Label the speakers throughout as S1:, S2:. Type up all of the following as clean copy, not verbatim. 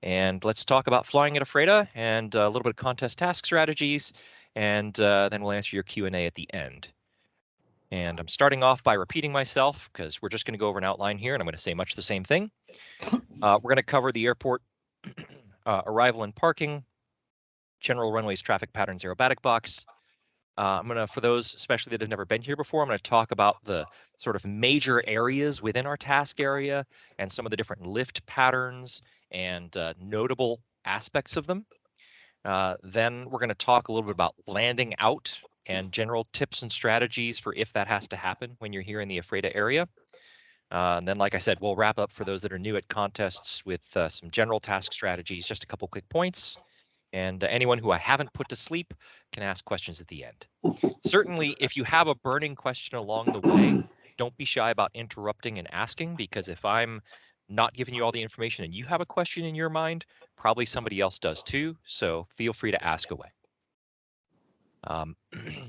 S1: And let's talk about flying at Ephrata and a little bit of contest task strategies, and then we'll answer your Q&A at the end. And I'm starting off by repeating myself because we're just going to go over an outline here, and I'm going to say much the same thing. We're going to cover the airport arrival and parking, general runways, traffic patterns, aerobatic box. I'm going to, for those especially that have never been here before, I'm going to talk about the sort of major areas within our task area and some of the different lift patterns and notable aspects of them. Then we're going to talk a little bit about landing out and general tips and strategies for if that has to happen when you're here in the Ephrata area. And then, like I said, we'll wrap up for those that are new at contests with some general task strategies, just a couple quick points. And anyone who I haven't put to sleep can ask questions at the end. Certainly, if you have a burning question along the way, don't be shy about interrupting and asking, because if I'm not giving you all the information and you have a question in your mind, probably somebody else does too. So feel free to ask away.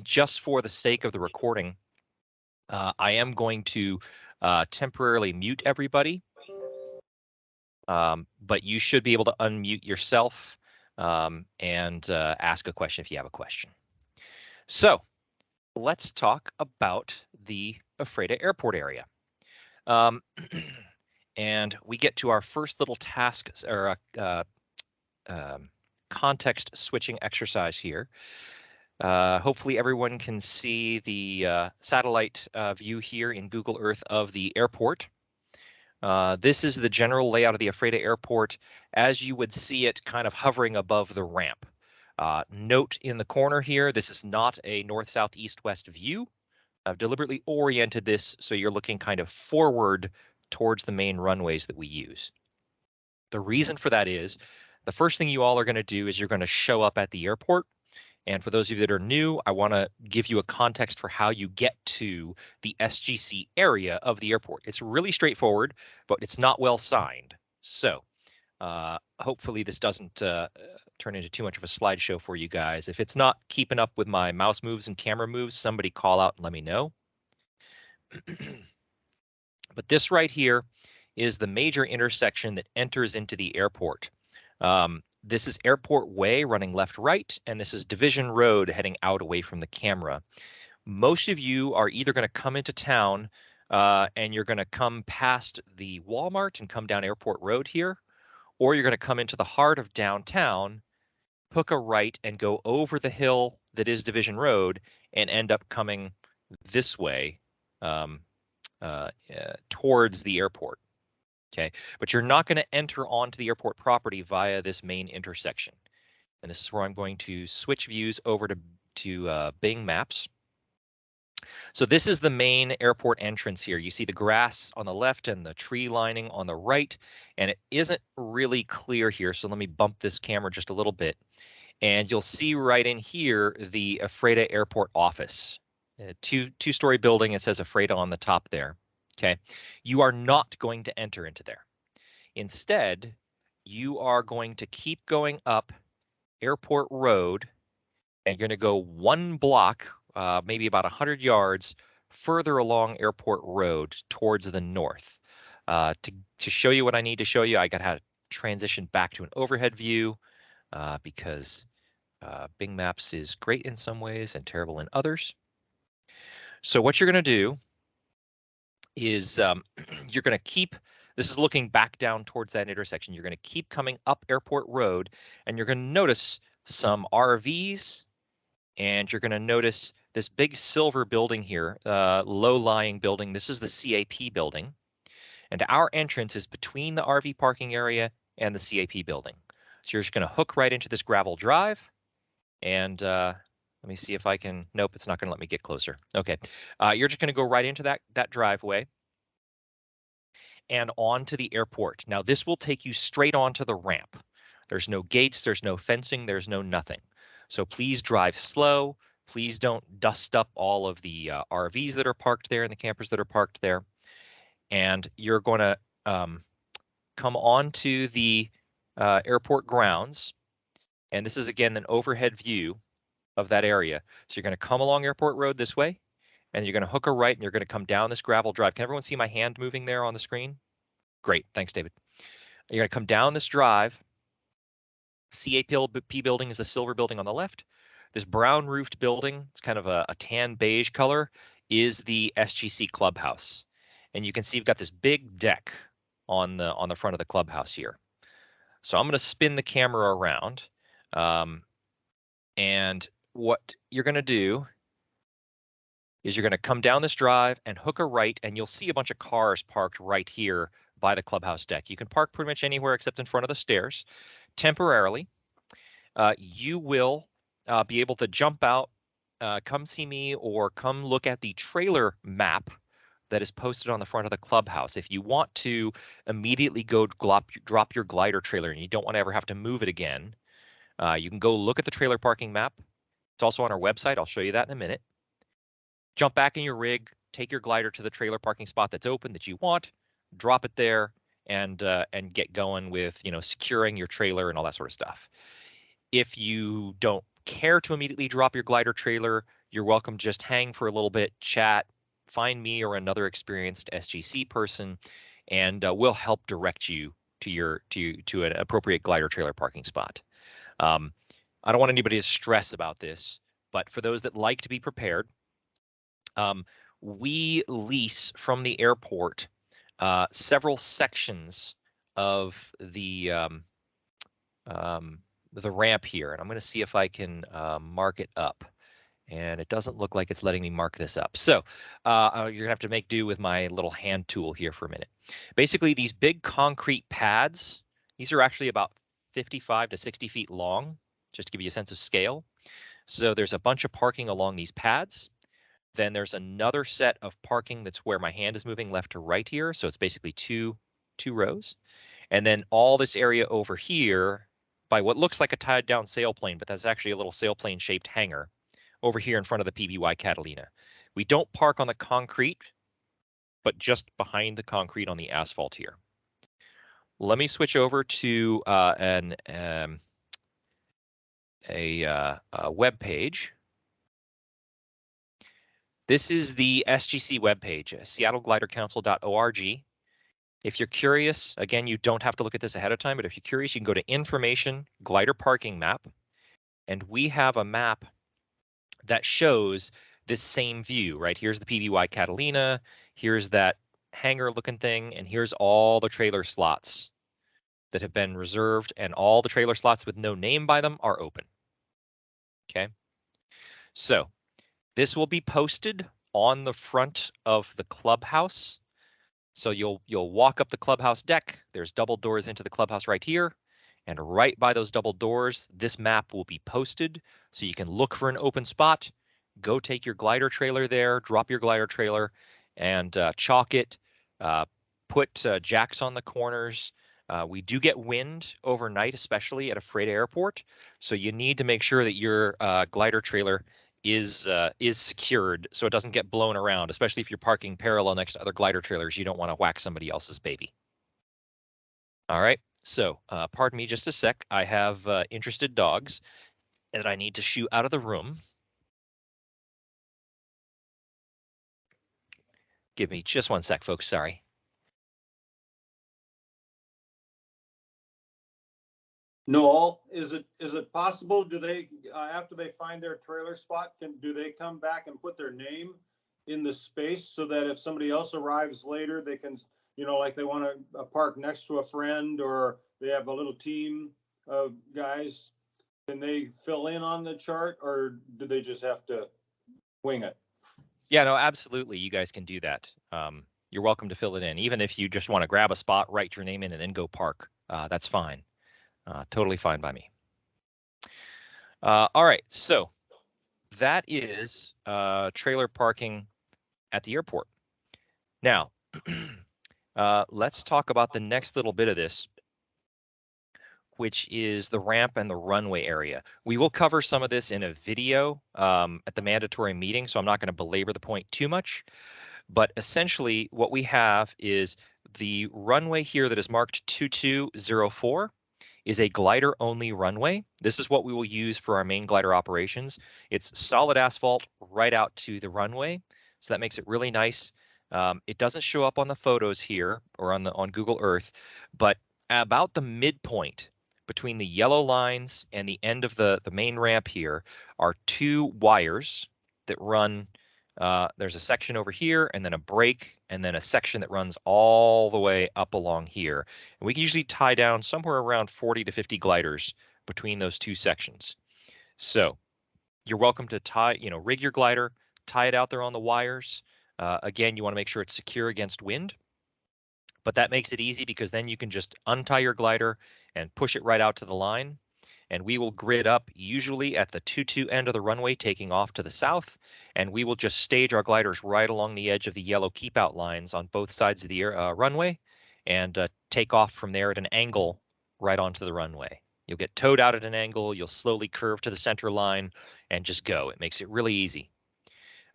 S1: Just for the sake of the recording, I am going to temporarily mute everybody, but you should be able to unmute yourself and ask a question if you have a question. So let's talk about the Ephrata Airport area. And we get to our first little task or context switching exercise here. Hopefully everyone can see the satellite view here in Google Earth of the airport. This is the general layout of the Ephrata Airport as you would see it kind of hovering above the ramp. Note in the corner here, this is not a north, south, east, west view. I've deliberately oriented this so you're looking kind of forward towards the main runways that we use. The reason for that is the first thing you all are going to do is you're going to show up at the airport. And for those of you that are new, I want to give you a context for how you get to the SGC area of the airport. It's really straightforward, but it's not well signed. So hopefully this doesn't turn into too much of a slideshow for you guys. If it's not keeping up with my mouse moves and camera moves, somebody call out and let me know. But this right here is the major intersection that enters into the airport. This is Airport Way running left-right, and this is Division Road heading out away from the camera. Most of you are either going to come into town and you're going to come past the Walmart and come down Airport Road here, or you're going to come into the heart of downtown, hook a right and go over the hill that is Division Road and end up coming this way towards the airport. Okay, but you're not going to enter onto the airport property via this main intersection. And this is where I'm going to switch views over to Bing Maps. So this is the main airport entrance here. You see the grass on the left and the tree lining on the right, and it isn't really clear here. So let me bump this camera just a little bit. And you'll see right in here the Ephrata Airport office. A two-story building. It says Ephrata on the top there. Okay, you are not going to enter into there. Instead, you are going to keep going up Airport Road, and you're going to go one block, maybe about 100 yards further along Airport Road towards the north. To show you what I need to show you, I got to transition back to an overhead view because Bing Maps is great in some ways and terrible in others. So what you're going to do is you're going to keep, this is looking back down towards that intersection. You're going to keep coming up Airport Road, and you're going to notice some RVs, and you're going to notice this big silver building here, low-lying building. This is the CAP building, and our entrance is between the RV parking area and the CAP building. So you're just going to hook right into this gravel drive, and let me see if I can, nope, it's not going to let me get closer. Okay, you're just going to go right into that driveway and onto the airport. Now this will take you straight onto the ramp. There's no gates, there's no fencing, there's no nothing. So please drive slow. Please don't dust up all of the RVs that are parked there and the campers that are parked there. And you're going to come onto the airport grounds. And this is, again, an overhead view of that area. So you're going to come along Airport Road this way, and you're going to hook a right, and you're going to come down this gravel drive. Can everyone see my hand moving there on the screen? Great. Thanks, David. You're going to come down this drive, CAP building is the silver building on the left. This brown roofed building, it's kind of a tan beige color, is the SGC clubhouse. And you can see we've got this big deck on the front of the clubhouse here. So I'm going to spin the camera around. And what you're going to do is you're going to come down this drive and hook a right, and you'll see a bunch of cars parked right here by the clubhouse deck. You can park pretty much anywhere except in front of the stairs temporarily. You will be able to jump out, come see me, or come look at the trailer map that is posted on the front of the clubhouse. If you want to immediately go drop your glider trailer and you don't want to ever have to move it again, you can go look at the trailer parking map. It's also on our website. I'll show you that in a minute. Jump back in your rig, take your glider to the trailer parking spot that's open that you want, drop it there, and get going with, you know, securing your trailer and all that sort of stuff. If you don't care to immediately drop your glider trailer, you're welcome to just hang for a little bit, chat, find me or another experienced SGC person, and we'll help direct you to an appropriate glider trailer parking spot. I don't want anybody to stress about this, but for those that like to be prepared, we lease from the airport several sections of the ramp here, and I'm going to see if I can mark it up. And it doesn't look like it's letting me mark this up. So you're gonna have to make do with my little hand tool here for a minute. Basically, these big concrete pads, these are actually about 55 to 60 feet long, just to give you a sense of scale. So there's a bunch of parking along these pads. Then there's another set of parking that's where my hand is moving left to right here. So it's basically two rows. And then all this area over here by what looks like a tied down sailplane, but that's actually a little sailplane shaped hangar over here in front of the PBY Catalina. We don't park on the concrete, but just behind the concrete on the asphalt here. Let me switch over to a web page. This is the SGC webpage, seattleglidercouncil.org. If you're curious, again, you don't have to look at this ahead of time, but if you're curious, you can go to Information, Glider Parking Map, and we have a map that shows this same view, right? Here's the PBY Catalina, here's that hangar looking thing, and here's all the trailer slots that have been reserved, and all the trailer slots with no name by them are open. Okay, so this will be posted on the front of the clubhouse. So you'll walk up the clubhouse deck. There's double doors into the clubhouse right here. And right by those double doors, this map will be posted so you can look for an open spot, go take your glider trailer there, drop your glider trailer, and chalk it, put jacks on the corners. We do get wind overnight, especially at Ephrata Airport, so you need to make sure that your glider trailer is secured so it doesn't get blown around, especially if you're parking parallel next to other glider trailers. You don't want to whack somebody else's baby. All right. So pardon me just a sec. I have interested dogs that I need to shoo out of the room. Give me just one sec, folks. Sorry.
S2: Noel, is it possible? Do they after they find their trailer spot, do they come back and put their name in the space so that if somebody else arrives later, they can, you know, like they want to park next to a friend or they have a little team of guys, can they fill in on the chart or do they just have to wing it?
S1: Yeah, no, absolutely. You guys can do that. You're welcome to fill it in. Even if you just want to grab a spot, write your name in, and then go park. That's fine. Totally fine by me. All right, so that is trailer parking at the airport. Now, let's talk about the next little bit of this, which is the ramp and the runway area. We will cover some of this in a video at the mandatory meeting, so I'm not going to belabor the point too much. But essentially, what we have is the runway here that is marked 2204 is a glider-only runway. This is what we will use for our main glider operations. It's solid asphalt right out to the runway, so that makes it really nice. It doesn't show up on the photos here or on Google Earth, but about the midpoint between the yellow lines and the end of the main ramp here are 2 wires that run. There's a section over here and then a break and then a section that runs all the way up along here. And we can usually tie down somewhere around 40 to 50 gliders between those 2 sections. So you're welcome to rig your glider, tie it out there on the wires. Again, you want to make sure it's secure against wind. But that makes it easy because then you can just untie your glider and push it right out to the line. And we will grid up usually at the 2-2 end of the runway taking off to the south. And we will just stage our gliders right along the edge of the yellow keep out lines on both sides of the runway and take off from there at an angle right onto the runway. You'll get towed out at an angle. You'll slowly curve to the center line and just go. It makes it really easy.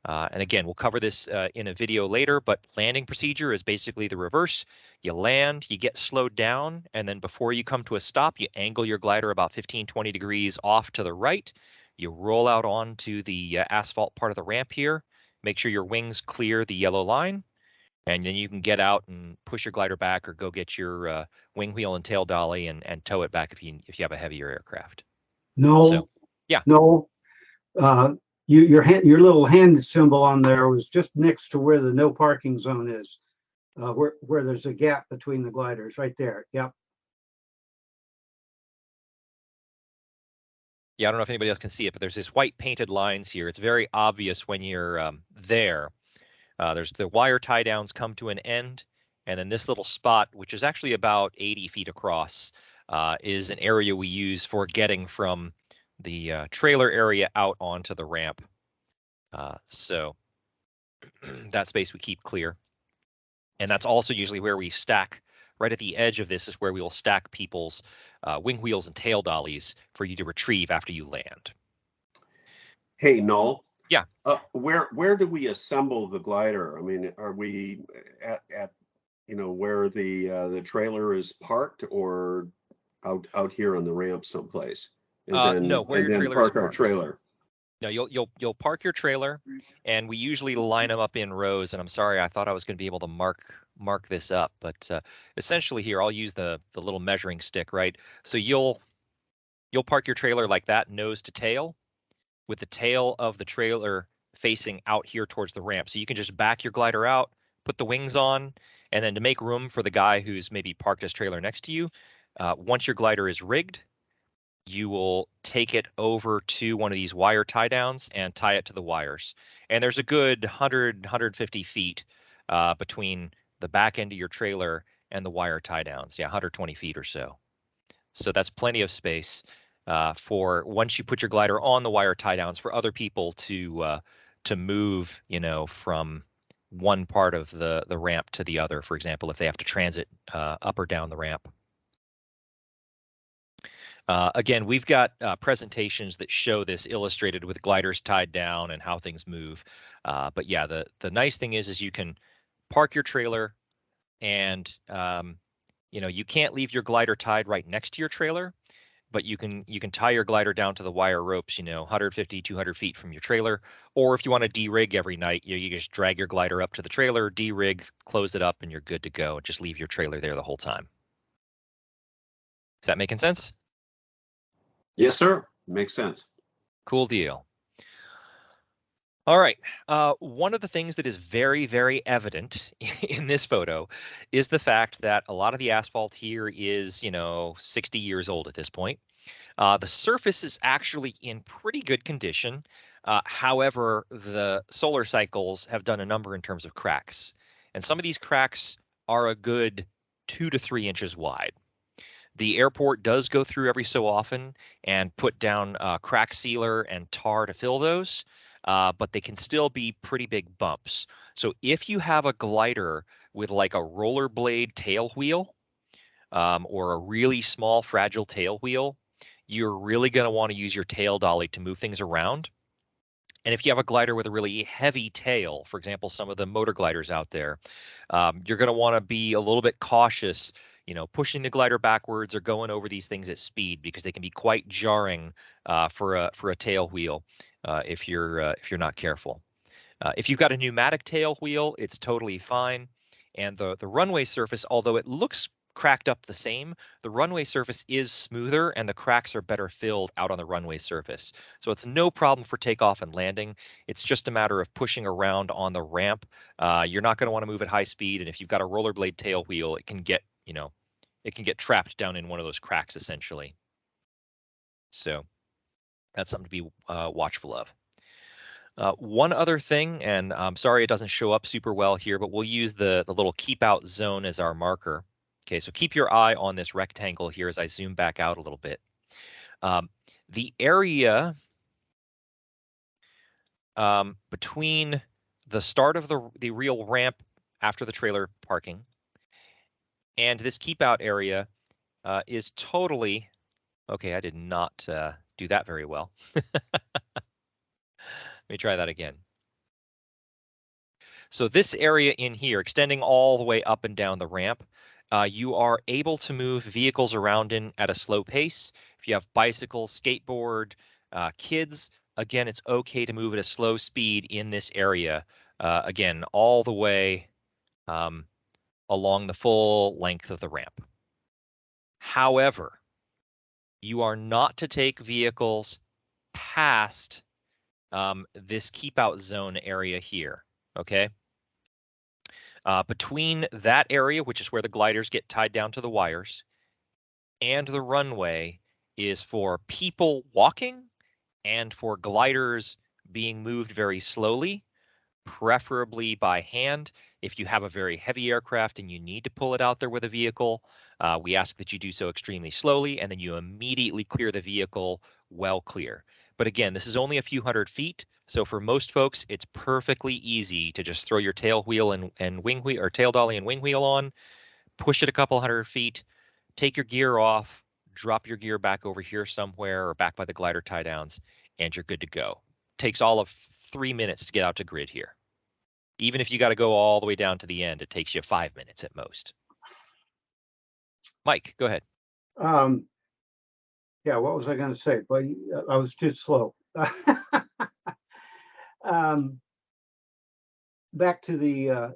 S1: And again, we'll cover this in a video later, but landing procedure is basically the reverse. You land, you get slowed down, and then before you come to a stop, you angle your glider about 15-20 degrees off to the right. You roll out onto the asphalt part of the ramp here. Make sure your wings clear the yellow line, and then you can get out and push your glider back or go get your wing wheel and tail dolly and tow it back if you have a heavier aircraft.
S3: No,
S1: yeah.
S3: No. Your little hand symbol on there was just next to where the no parking zone is, where there's a gap between the gliders, right there. Yep.
S1: Yeah, I don't know if anybody else can see it, but there's this white painted lines here. It's very obvious when you're there. There's the wire tie downs come to an end, and then this little spot, which is actually about 80 feet across, is an area we use for getting from the trailer area out onto the ramp. So that space we keep clear. And that's also usually where we stack, right at the edge of this is where we will stack people's wing wheels and tail dollies for you to retrieve after you land.
S4: Hey, Noel.
S1: Yeah.
S4: Where do we assemble the glider? I mean, are we at where the trailer is parked, or out here on the ramp someplace? And
S1: no, where your trailer
S4: park
S1: is
S4: our trailer.
S1: No, you'll park your trailer, and we usually line them up in rows. And I'm sorry, I thought I was going to be able to mark this up, but essentially here I'll use the little measuring stick, right? So you'll park your trailer like that, nose to tail, with the tail of the trailer facing out here towards the ramp. So you can just back your glider out, put the wings on, and then to make room for the guy who's maybe parked his trailer next to you, once your glider is rigged, you will take it over to one of these wire tie downs and tie it to the wires. And there's a good 150 feet between the back end of your trailer and the wire tie downs. Yeah, 120 feet or so. So that's plenty of space for once you put your glider on the wire tie downs for other people to move, from one part of the ramp to the other, for example, if they have to transit up or down the ramp. Again, we've got presentations that show this illustrated with gliders tied down and how things move. But yeah, the nice thing is you can park your trailer, and you can't leave your glider tied right next to your trailer, but you can tie your glider down to the wire ropes, 150, 200 feet from your trailer. Or if you want to de-rig every night, you just drag your glider up to the trailer, de-rig, close it up, and you're good to go. Just leave your trailer there the whole time. Is that making sense?
S4: Yes, sir. Makes sense.
S1: Cool deal. All right. One of the things that is very, very evident in this photo is the fact that a lot of the asphalt here is, 60 years old at this point. The surface is actually in pretty good condition. However, the solar cycles have done a number in terms of cracks. And some of these cracks are a good 2 to 3 inches wide. The airport does go through every so often and put down crack sealer and tar to fill those, but they can still be pretty big bumps. So if you have a glider with like a rollerblade tail wheel or a really small fragile tail wheel, you're really going to want to use your tail dolly to move things around. And if you have a glider with a really heavy tail, for example, some of the motor gliders out there, you're going to want to be a little bit cautious, pushing the glider backwards or going over these things at speed, because they can be quite jarring for a tail wheel if you're not careful. If you've got a pneumatic tail wheel, it's totally fine. And the runway surface, although it looks cracked up the same. The runway surface is smoother and the cracks are better filled out on the runway surface. So it's no problem for takeoff and landing. It's just a matter of pushing around on the ramp. You're not going to want to move at high speed, and if you've got a rollerblade tail wheel, it can get, it can get trapped down in one of those cracks essentially. So that's something to be watchful of. One other thing, and I'm sorry it doesn't show up super well here, but we'll use the little keep out zone as our marker. Okay, so keep your eye on this rectangle here as I zoom back out a little bit. The area between the start of the real ramp after the trailer parking and this keep out area is totally, okay, I did not do that very well. Let me try that again. So this area in here, extending all the way up and down the ramp, you are able to move vehicles around in at a slow pace. If you have bicycles, skateboard, kids, again, it's okay to move at a slow speed in this area. Again, all the way along the full length of the ramp. However, you are not to take vehicles past this keep out zone area here, okay? Between that area, which is where the gliders get tied down to the wires, and the runway is for people walking and for gliders being moved very slowly, preferably by hand. If you have a very heavy aircraft and you need to pull it out there with a vehicle, we ask that you do so extremely slowly, and then you immediately clear the vehicle well clear. But again, this is only a few hundred feet, so for most folks, it's perfectly easy to just throw your tail wheel and wing wheel, or tail dolly and wing wheel on, push it a couple hundred feet, take your gear off, drop your gear back over here somewhere or back by the glider tie downs, and you're good to go. Takes all of 3 minutes to get out to grid here. Even if you got to go all the way down to the end, it takes you 5 minutes at most. Mike, go ahead.
S3: Yeah, what was I going to say? But I was too slow. Back to the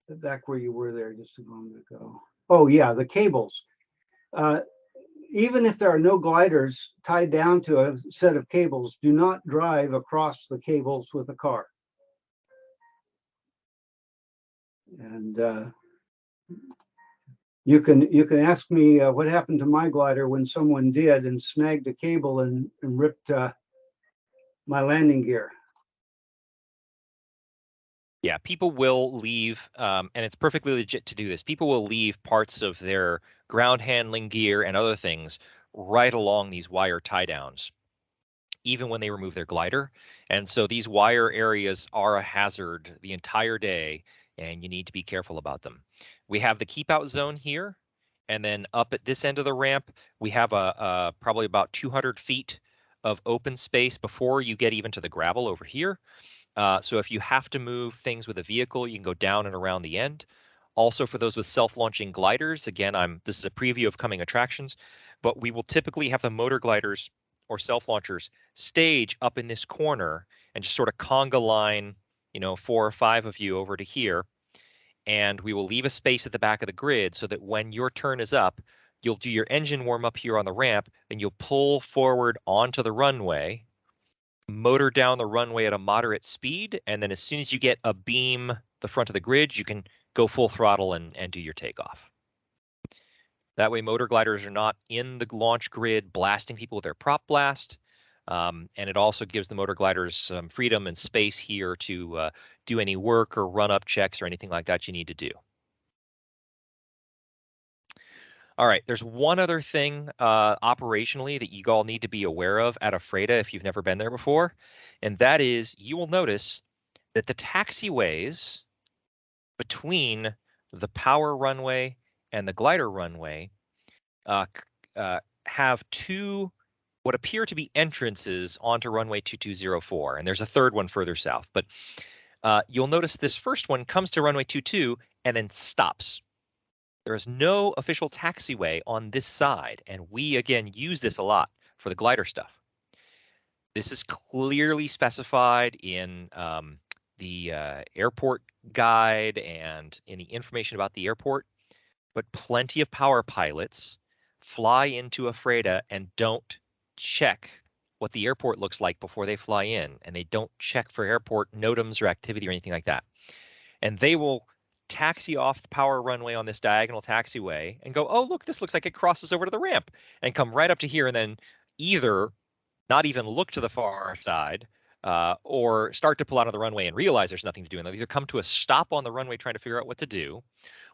S3: back where you were there just a moment ago. Oh yeah, the cables. Even if there are no gliders tied down to a set of cables, do not drive across the cables with a car. And you can ask me what happened to my glider when someone did and snagged a cable and ripped my landing gear.
S1: Yeah, people will leave, and it's perfectly legit to do this. People will leave parts of their ground handling gear and other things right along these wire tie downs, even when they remove their glider. And so these wire areas are a hazard the entire day, and you need to be careful about them. We have the keep out zone here, and then up at this end of the ramp, we have a probably about 200 feet of open space before you get even to the gravel over here. So if you have to move things with a vehicle, you can go down and around the end. Also, for those with self-launching gliders, again, this is a preview of coming attractions, but we will typically have the motor gliders or self-launchers stage up in this corner and just sort of conga line, 4 or 5 of you over to here. And we will leave a space at the back of the grid so that when your turn is up, you'll do your engine warm up here on the ramp and you'll pull forward onto the runway, motor down the runway at a moderate speed, and then as soon as you get a beam the front of the grid, you can go full throttle and do your takeoff. That way motor gliders are not in the launch grid blasting people with their prop blast, and it also gives the motor gliders some freedom and space here to do any work or run up checks or anything like that you need to do. All right, there's one other thing operationally that you all need to be aware of at Ephrata if you've never been there before, and that is you will notice that the taxiways between the power runway and the glider runway have 2 what appear to be entrances onto runway 2204, and there's a third one further south. But you'll notice this first one comes to runway 22 and then stops. There is no official taxiway on this side, and we, again, use this a lot for the glider stuff. This is clearly specified in the airport guide and in the information about the airport. but plenty of power pilots fly into Ephrata and don't check what the airport looks like before they fly in, and they don't check for airport NOTAMs or activity or anything like that. And they will taxi off the power runway on this diagonal taxiway and go, oh, look, this looks like it crosses over to the ramp, and come right up to here and then either not even look to the far side or start to pull out of the runway and realize there's nothing to do. And they'll either come to a stop on the runway trying to figure out what to do,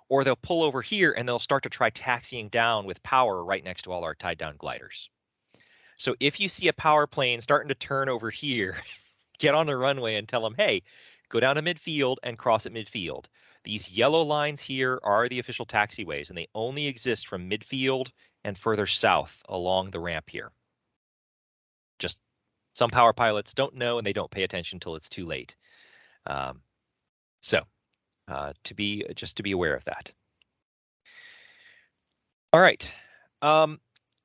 S1: or they'll pull over here and they'll start to try taxiing down with power right next to all our tied down gliders. So if you see a power plane starting to turn over here, get on the runway and tell them, hey, go down to midfield and cross at midfield. These yellow lines here are the official taxiways, and they only exist from midfield and further south along the ramp here. Just some power pilots don't know, and they don't pay attention until it's too late. Just to be aware of that. All right.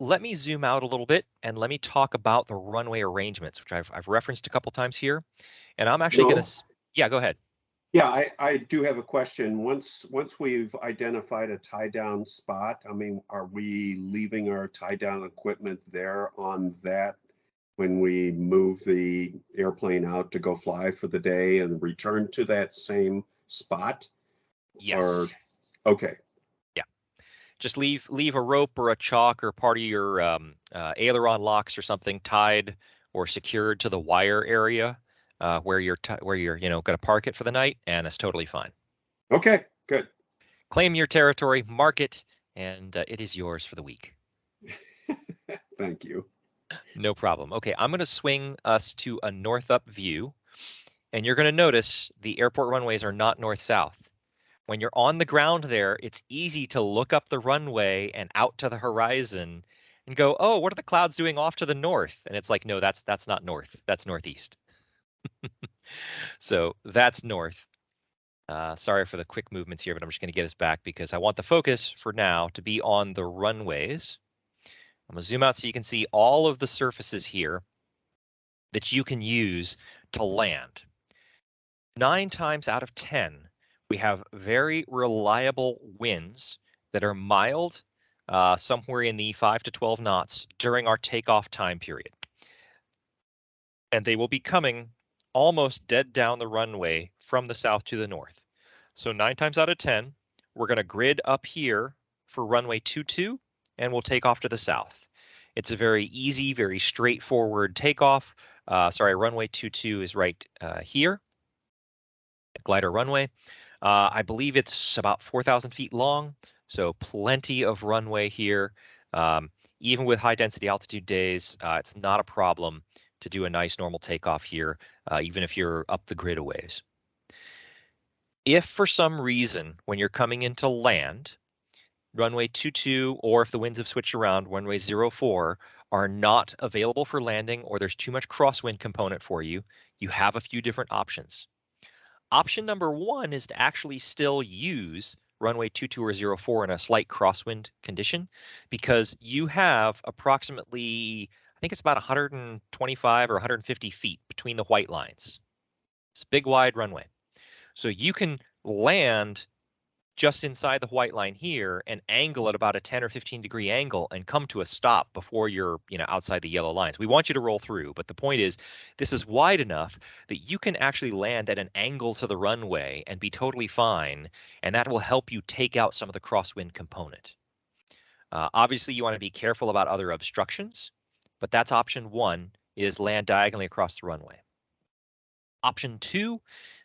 S1: Let me zoom out a little bit and let me talk about the runway arrangements, which I've referenced a couple times here. And I'm actually going to, yeah, go ahead.
S4: Yeah, I do have a question. Once we've identified a tie down spot, I mean, are we leaving our tie down equipment there on that when we move the airplane out to go fly for the day and return to that same spot?
S1: Yes.
S4: Or, okay.
S1: Just leave a rope or a chalk or part of your aileron locks or something tied or secured to the wire area where you're going to park it for the night, and it's totally fine.
S4: Okay, good.
S1: Claim your territory, mark it, and it is yours for the week.
S4: Thank you.
S1: No problem. Okay, I'm going to swing us to a north-up view, and you're going to notice the airport runways are not north-south. When you're on the ground there, it's easy to look up the runway and out to the horizon and go, oh, what are the clouds doing off to the north? And it's like, no, that's not north. That's northeast. So that's north. Sorry for the quick movements here, but I'm just going to get us back because I want the focus for now to be on the runways. I'm going to zoom out so you can see all of the surfaces here that you can use to land. 9 times out of 10, we have very reliable winds that are mild, somewhere in the 5 to 12 knots during our takeoff time period. And they will be coming almost dead down the runway from the south to the north. So 9 times out of 10, we're going to grid up here for runway 22, and we'll take off to the south. It's a very easy, very straightforward takeoff. Runway 22 is right here, glider runway. I believe it's about 4,000 feet long, so plenty of runway here. Even with high density altitude days, it's not a problem to do a nice normal takeoff here, even if you're up the grid a ways. If for some reason, when you're coming into land, runway 22, or if the winds have switched around, runway 04 are not available for landing, or there's too much crosswind component for you, you have a few different options. Option number 1 is to actually still use runway 22 or 04 in a slight crosswind condition, because you have approximately, I think it's about 125 or 150 feet between the white lines. It's a big wide runway. So you can land just inside the white line here and angle at about a 10 or 15 degree angle and come to a stop before you're outside the yellow lines. We want you to roll through, but the point is this is wide enough that you can actually land at an angle to the runway and be totally fine, and that will help you take out some of the crosswind component. Obviously, you want to be careful about other obstructions, but that's option 1, is land diagonally across the runway. Option 2,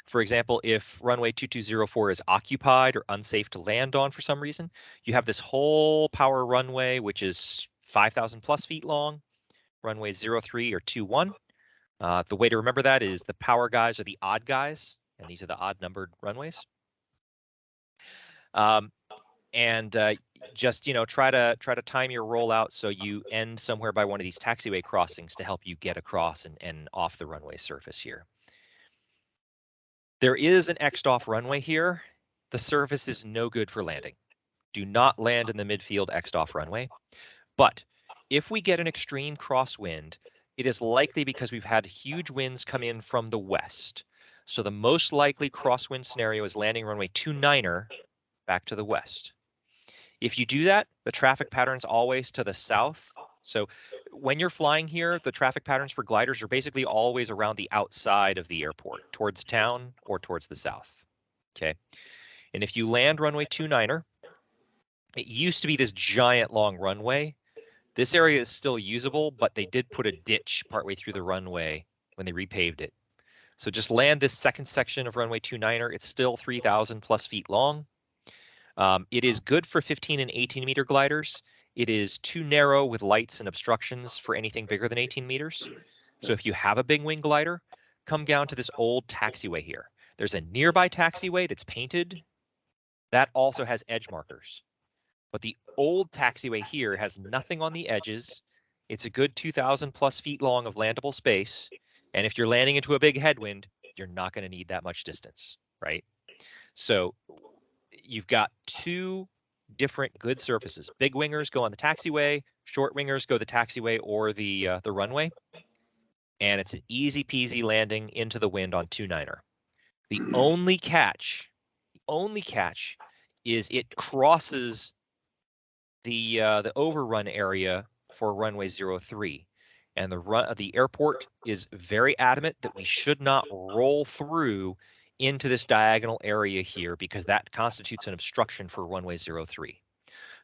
S1: for example, if runway 2204 is occupied or unsafe to land on for some reason, you have this whole power runway, which is 5,000 plus feet long, runway 03 or 21. The way to remember that is the power guys are the odd guys, and these are the odd numbered runways. Just try to time your rollout so you end somewhere by one of these taxiway crossings to help you get across and off the runway surface here. There is an X-off runway here. The surface is no good for landing. Do not land in the midfield X-off runway. But if we get an extreme crosswind, it is likely because we've had huge winds come in from the west. So the most likely crosswind scenario is landing runway 29er back to the west. If you do that, the traffic pattern's always to the south. So when you're flying here, the traffic patterns for gliders are basically always around the outside of the airport, towards town or towards the south. Okay. And if you land runway 29er, it used to be this giant long runway. This area is still usable, but they did put a ditch partway through the runway when they repaved it. So just land this second section of runway 29er. It's still 3,000 plus feet long. It is good for 15 and 18 meter gliders. It is too narrow with lights and obstructions for anything bigger than 18 meters. So if you have a big wing glider, come down to this old taxiway here. There's a nearby taxiway that's painted. That also has edge markers. But the old taxiway here has nothing on the edges. It's a good 2,000 plus feet long of landable space. And if you're landing into a big headwind, you're not going to need that much distance, right? So you've got two different good surfaces. Big wingers go on the taxiway, short wingers go the taxiway or the runway. And it's an easy peasy landing into the wind on 29er. The only catch is it crosses the overrun area for runway 03. And the airport is very adamant that we should not roll through into this diagonal area here because that constitutes an obstruction for runway 03.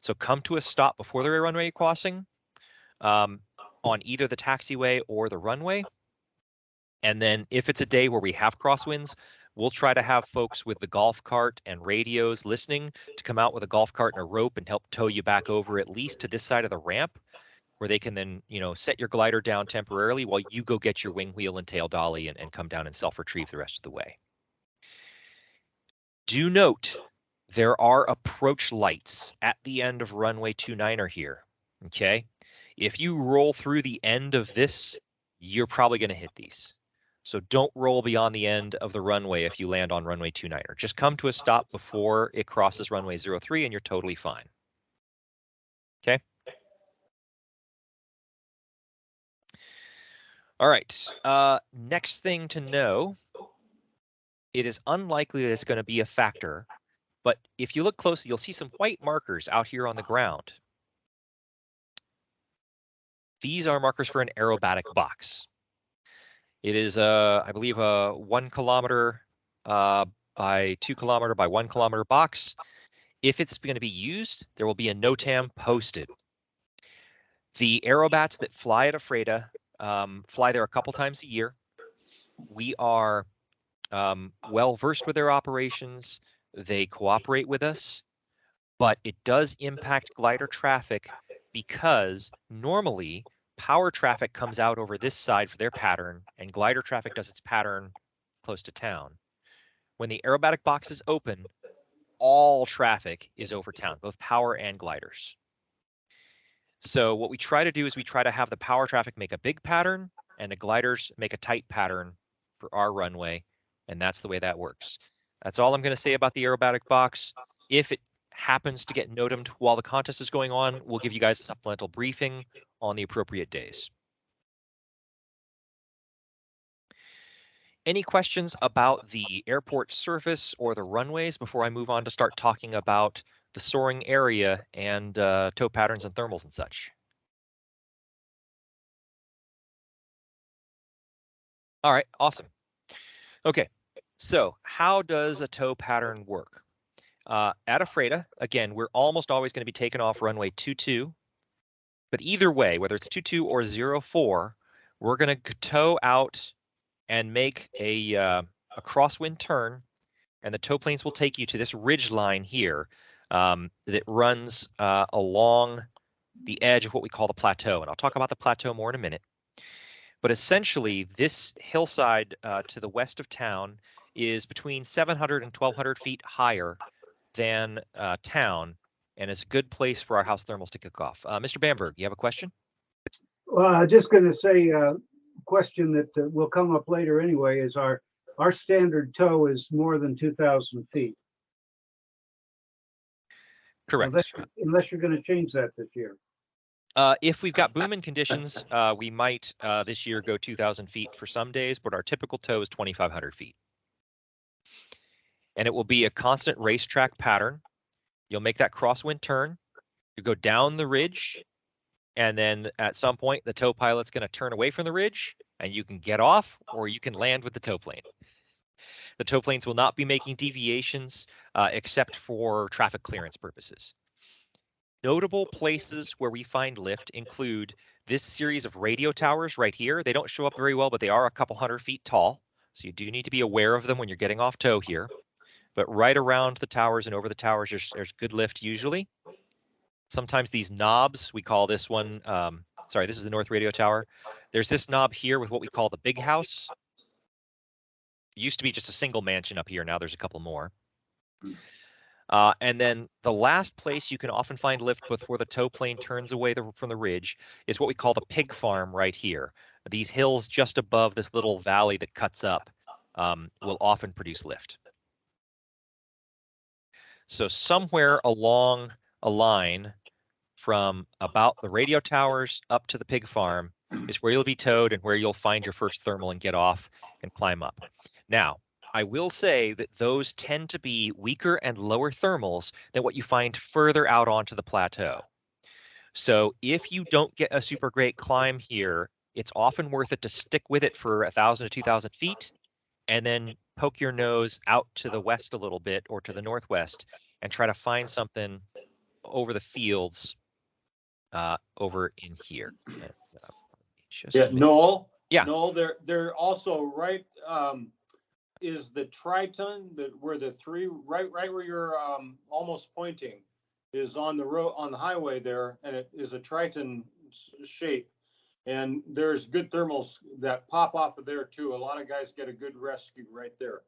S1: So come to a stop before the runway crossing on either the taxiway or the runway. And then if it's a day where we have crosswinds, we'll try to have folks with the golf cart and radios listening to come out with a golf cart and a rope and help tow you back over at least to this side of the ramp, where they can then, set your glider down temporarily while you go get your wing wheel and tail dolly and come down and self-retrieve the rest of the way. Do note, there are approach lights at the end of runway 29er here, okay? If you roll through the end of this, you're probably going to hit these. So don't roll beyond the end of the runway if you land on runway 29er. Just come to a stop before it crosses runway 03 and you're totally fine. Okay? All right. Next thing to know, it is unlikely that it's going to be a factor, but if you look closely, you'll see some white markers out here on the ground. These are markers for an aerobatic box. It is, I believe, a 1 kilometer by 2 kilometer by 1 kilometer box. If it's going to be used, there will be a NOTAM posted. The aerobats that fly at Ephrata fly there a couple times a year. We are well versed with their operations. They cooperate with us, but it does impact glider traffic because normally power traffic comes out over this side for their pattern and glider traffic does its pattern close to town. When the aerobatic box is open, all traffic is over town, both power and gliders. So what we try to do is we try to have the power traffic make a big pattern and the gliders make a tight pattern for our runway. And that's the way that works. That's all I'm going to say about the aerobatic box. If it happens to get NOTAM'd while the contest is going on, we'll give you guys a supplemental briefing on the appropriate days. Any questions about the airport surface or the runways before I move on to start talking about the soaring area and tow patterns and thermals and such? All right, awesome. Okay, so how does a tow pattern work? At Ephrata, again, we're almost always going to be taking off runway 22, but either way, whether it's 22 or 04, we're going to tow out and make a crosswind turn, and the tow planes will take you to this ridge line here that runs along the edge of what we call the plateau, and I'll talk about the plateau more in a minute. But essentially, this hillside to the west of town is between 700 and 1,200 feet higher than town, and is a good place for our house thermals to kick off. Mr. Bamberg, you have a question?
S3: Well, I'm just going to say a question that will come up later anyway, is our standard tow is more than 2,000 feet.
S1: Correct.
S3: Unless you're going to change that this year.
S1: If we've got boom in conditions, we might this year go 2,000 feet for some days, but our typical tow is 2,500 feet. And it will be a constant racetrack pattern. You'll make that crosswind turn. You go down the ridge, and then at some point the tow pilot's going to turn away from the ridge, and you can get off, or you can land with the tow plane. The tow planes will not be making deviations except for traffic clearance purposes. Notable places where we find lift include this series of radio towers right here. They don't show up very well, but they are a couple 100 feet tall. So you do need to be aware of them when you're getting off tow here. But right around the towers and over the towers, there's good lift usually. Sometimes these knobs, we call this one, sorry, this is the North Radio Tower. There's this knob here with what we call the big house. It used to be just a single mansion up here. Now there's a couple more. And then the last place you can often find lift before the tow plane turns away from the ridge is what we call the pig farm right here. These hills just above this little valley that cuts up will often produce lift. So somewhere along a line from about the radio towers up to the pig farm is where you'll be towed and where you'll find your first thermal and get off and climb up. Now, I will say that those tend to be weaker and lower thermals than what you find further out onto the plateau. So if you don't get a super great climb here, it's often worth it to stick with it for 1,000 to 2,000 feet and then poke your nose out to the west a little bit or to the northwest and try to find something over the fields over in here. And,
S2: Yeah, Noel.
S1: Yeah.
S2: Noel, they're also right. Is the Triton where the three right where you're almost pointing is on the road on the highway there, and it is a Triton shape, and there's good thermals that pop off of there too. A lot of guys get a good rescue right there.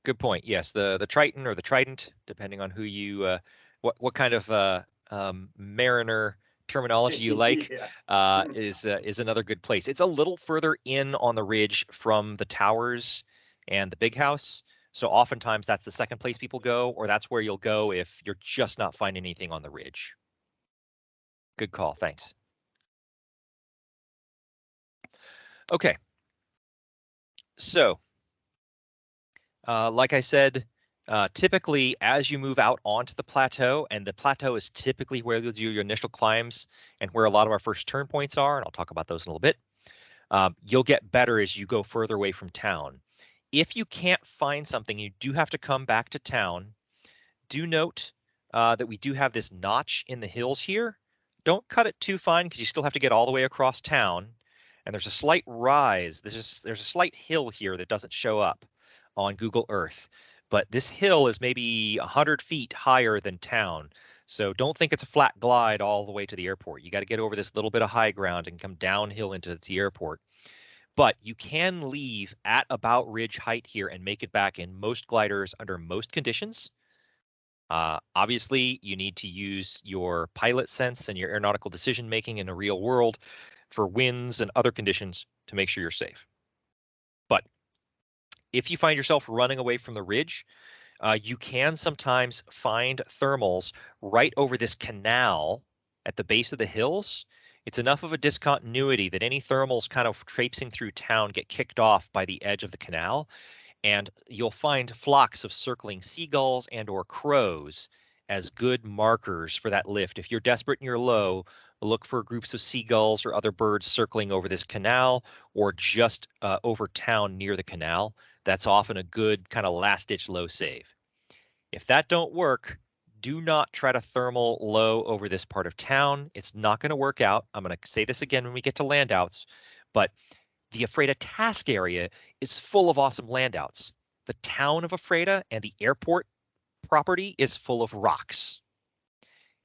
S1: Good point. Yes, the Triton or the Trident, depending on who you what kind of mariner terminology you like,
S2: Yeah.
S1: is another good place. It's a little further in on the ridge from the towers and the big house. So oftentimes that's the second place people go, or that's where you'll go if you're just not finding anything on the ridge. Good call. Thanks. Okay. So, like I said, typically as you move out onto the plateau, and the plateau is typically where you'll do your initial climbs and where a lot of our first turn points are, and I'll talk about those in a little bit, you'll get better as you go further away from town. If you can't find something, you do have to come back to town. Do note that we do have this notch in the hills here. Don't cut it too fine because you still have to get all the way across town. And there's a slight rise. There's a slight hill here that doesn't show up on Google Earth. But this hill is maybe 100 feet higher than town. So don't think it's a flat glide all the way to the airport. You got to get over this little bit of high ground and come downhill into the airport. But you can leave at about ridge height here and make it back in most gliders under most conditions. Obviously, you need to use your pilot sense and your aeronautical decision making in the real world for winds and other conditions to make sure you're safe. But if you find yourself running away from the ridge, you can sometimes find thermals right over this canal at the base of the hills. It's enough of a discontinuity that any thermals kind of traipsing through town get kicked off by the edge of the canal, and you'll find flocks of circling seagulls and or crows as good markers for that lift. If you're desperate and you're low, look for groups of seagulls or other birds circling over this canal or just over town near the canal. That's often a good kind of last-ditch low save. If that don't work, do not try to thermal low over this part of town. It's not going to work out. I'm going to say this again when we get to landouts, but the Ephrata task area is full of awesome landouts. The town of Ephrata and the airport property is full of rocks.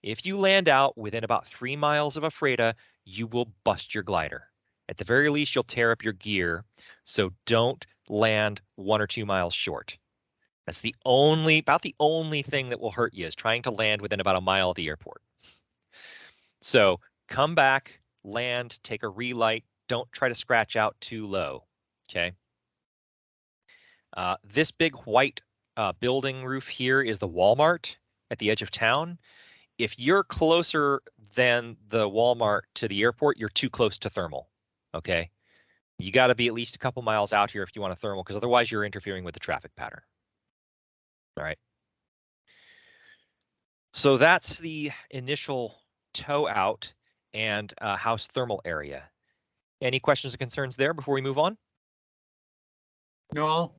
S1: If you land out within about 3 miles of Ephrata, you will bust your glider. At the very least, you'll tear up your gear, so don't land 1 or 2 miles short. That's about the only thing that will hurt you is trying to land within about a mile of the airport. So come back, land, take a relight. Don't try to scratch out too low, okay? This big white building roof here is the Walmart at the edge of town. If you're closer than the Walmart to the airport, you're too close to thermal, okay? You got to be at least a couple miles out here if you want a thermal, because otherwise you're interfering with the traffic pattern. All right. So that's the initial tow out and house thermal area. Any questions or concerns there before we move on?
S5: Noel,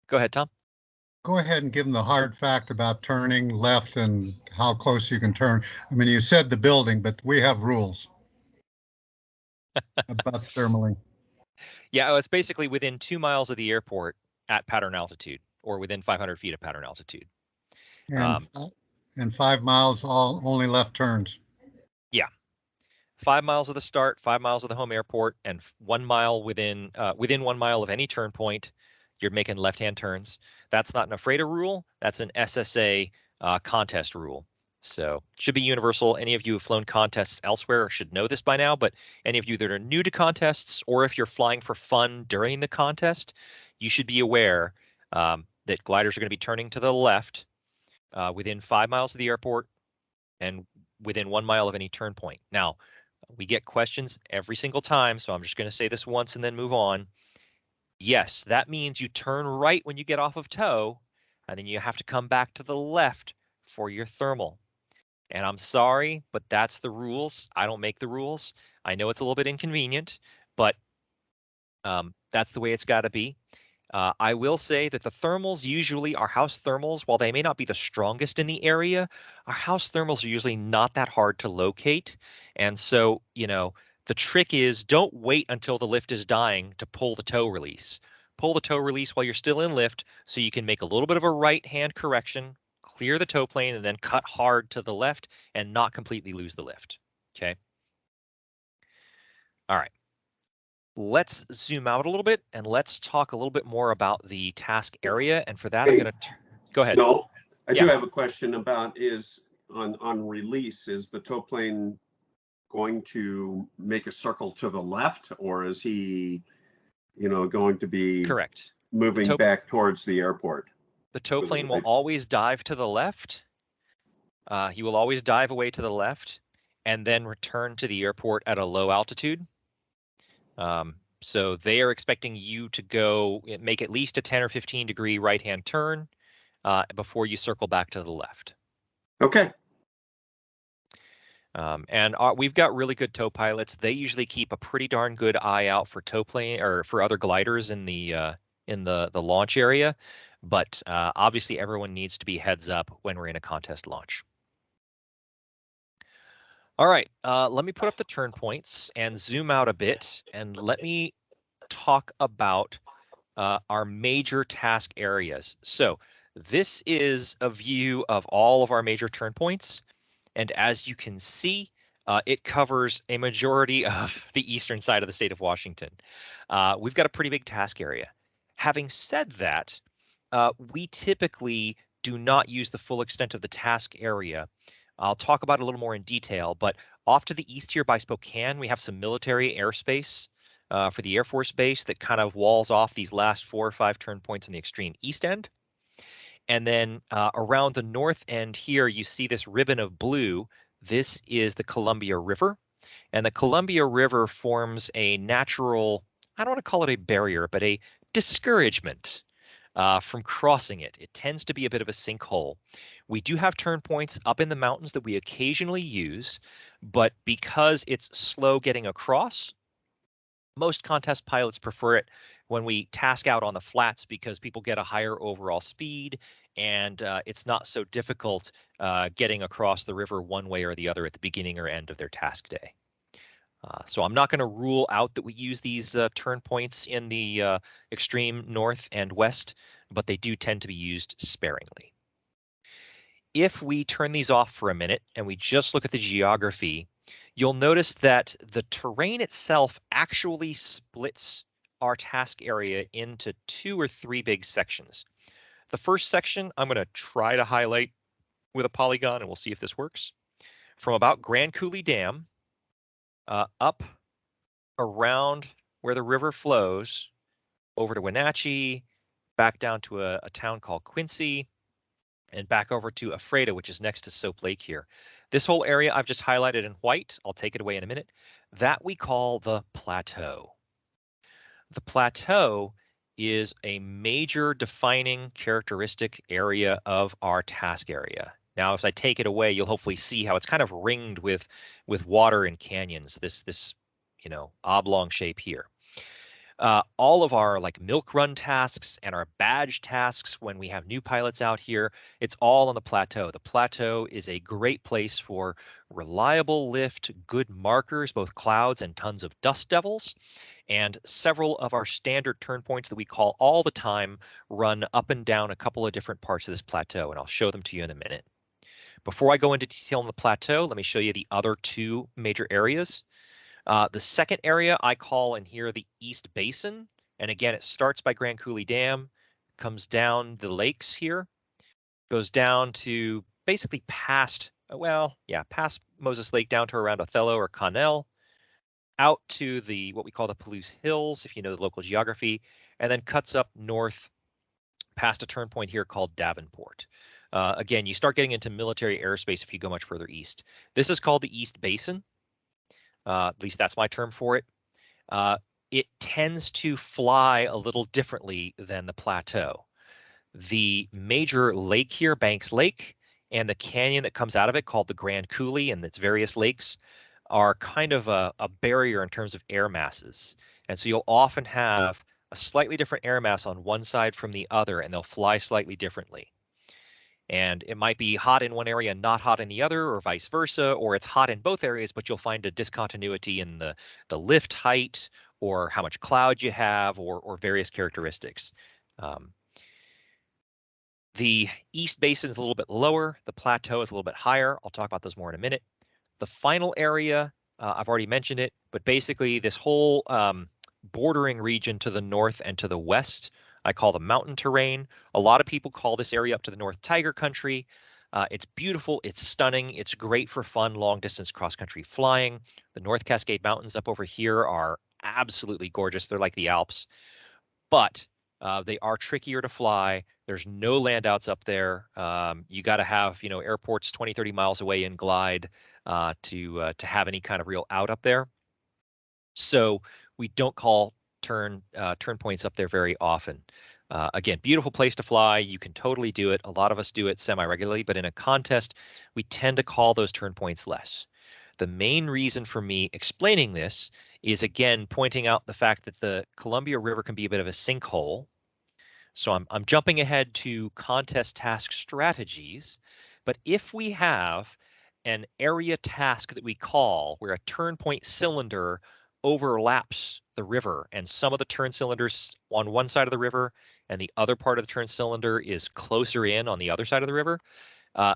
S1: Go ahead, Tom.
S5: go ahead and give them the hard fact about turning left and how close you can turn. I mean, you said the building, but we have rules about thermaling.
S1: Yeah, it's basically within 2 miles of the airport at pattern altitude, or within 500 feet of pattern altitude.
S5: And 5 miles, all only left turns.
S1: Yeah, 5 miles of the start, 5 miles of the home airport, and 1 mile within 1 mile of any turn point, you're making left-hand turns. That's not an Ephrata rule. That's an SSA contest rule. So should be universal. Any of you who have flown contests elsewhere should know this by now, but any of you that are new to contests, or if you're flying for fun during the contest, you should be aware that gliders are going to be turning to the left within 5 miles of the airport and within 1 mile of any turn point. Now, we get questions every single time, so I'm just going to say this once and then move on. Yes, that means you turn right when you get off of tow, and then you have to come back to the left for your thermal. And I'm sorry, but that's the rules. I don't make the rules. I know it's a little bit inconvenient, but that's the way it's got to be. I will say that the thermals, usually our house thermals, while they may not be the strongest in the area, our house thermals are usually not that hard to locate. And so, the trick is don't wait until the lift is dying to pull the tow release. Pull the tow release while you're still in lift so you can make a little bit of a right hand correction, clear the tow plane, and then cut hard to the left and not completely lose the lift. Okay. All right. Let's zoom out a little bit and let's talk a little bit more about the task area. And for that, I'm going to go ahead.
S4: No, I
S1: Yeah.
S4: do have a question about is on release, is the tow plane going to make a circle to the left, or is he, going to be
S1: Correct.
S4: moving back towards the airport?
S1: The tow plane will always dive to the left. He will always dive away to the left and then return to the airport at a low altitude. So they are expecting you to make at least a 10 or 15 degree right-hand turn before you circle back to the left.
S4: Okay.
S1: And we've got really good tow pilots. They usually keep a pretty darn good eye out for tow plane or for other gliders in the launch area. But obviously everyone needs to be heads up when we're in a contest launch. All right, let me put up the turn points and zoom out a bit, and let me talk about our major task areas. So this is a view of all of our major turn points. And as you can see, it covers a majority of the eastern side of the state of Washington. We've got a pretty big task area. Having said that, we typically do not use the full extent of the task area. I'll talk about it a little more in detail, but off to the east here by Spokane, we have some military airspace for the Air Force Base that kind of walls off these last 4 or 5 turn points on the extreme east end. And then around the north end here, you see this ribbon of blue. This is the Columbia River. And the Columbia River forms a natural, I don't want to call it a barrier, but a discouragement from crossing it. It tends to be a bit of a sinkhole. We do have turn points up in the mountains that we occasionally use, but because it's slow getting across, most contest pilots prefer it when we task out on the flats because people get a higher overall speed and it's not so difficult getting across the river one way or the other at the beginning or end of their task day. So I'm not going to rule out that we use these turn points in the extreme north and west, but they do tend to be used sparingly. If we turn these off for a minute and we just look at the geography, you'll notice that the terrain itself actually splits our task area into 2 or 3 big sections. The first section I'm going to try to highlight with a polygon, and we'll see if this works. From about Grand Coulee Dam up around where the river flows over to Wenatchee, back down to a town called Quincy, and back over to Ephrata, which is next to Soap Lake here. This whole area I've just highlighted in white, I'll take it away in a minute, that we call the plateau. The plateau is a major defining characteristic area of our task area. Now, as I take it away, you'll hopefully see how it's kind of ringed with water and canyons, this oblong shape here. All of our like milk run tasks and our badge tasks when we have new pilots out here, it's all on the plateau. The plateau is a great place for reliable lift, good markers, both clouds and tons of dust devils. And several of our standard turn points that we call all the time run up and down a couple of different parts of this plateau, and I'll show them to you in a minute. Before I go into detail on the plateau, let me show you the other two major areas. The second area I call in here the East Basin. And again, it starts by Grand Coulee Dam, comes down the lakes here, goes down to basically past Moses Lake down to around Othello or Connell, out to what we call the Palouse Hills, if you know the local geography, and then cuts up north past a turn point here called Davenport. Again, you start getting into military airspace if you go much further east. This is called the East Basin. At least that's my term for it. It tends to fly a little differently than the plateau. The major lake here, Banks Lake, and the canyon that comes out of it called the Grand Coulee and its various lakes are kind of a barrier in terms of air masses. And so you'll often have a slightly different air mass on one side from the other, and they'll fly slightly differently. And it might be hot in one area and not hot in the other, or vice versa, or it's hot in both areas, but you'll find a discontinuity in the lift height or how much cloud you have or various characteristics. The East Basin is a little bit lower. The plateau is a little bit higher. I'll talk about those more in a minute. The final area, I've already mentioned it, but basically this whole bordering region to the north and to the west, I call the mountain terrain. A lot of people call this area up to the north Tiger Country. It's beautiful, it's stunning, it's great for fun long distance cross country flying. The North Cascade Mountains up over here are absolutely gorgeous. They're like the Alps, but they are trickier to fly. There's no landouts up there. You got to have, airports 20, 30 miles away in glide to have any kind of real out up there. So we don't call turn points up there very often. Again, beautiful place to fly. You can totally do it. A lot of us do it semi-regularly, but in a contest, we tend to call those turn points less. The main reason for me explaining this is, again, pointing out the fact that the Columbia River can be a bit of a sinkhole. So I'm jumping ahead to contest task strategies. But if we have an area task that we call where a turn point cylinder overlaps the river and some of the turn cylinders on one side of the river and the other part of the turn cylinder is closer in on the other side of the river,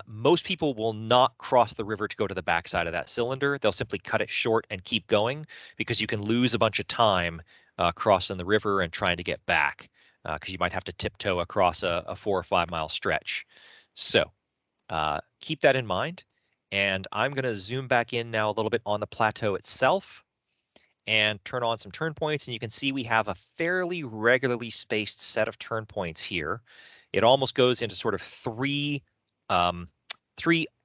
S1: most people will not cross the river to go to the backside of that cylinder. They'll simply cut it short and keep going because you can lose a bunch of time crossing the river and trying to get back because you might have to tiptoe across a 4 or 5 mile stretch. So keep that in mind. And I'm going to zoom back in now a little bit on the plateau itself and turn on some turn points. And you can see we have a fairly regularly spaced set of turn points here. It almost goes into sort of three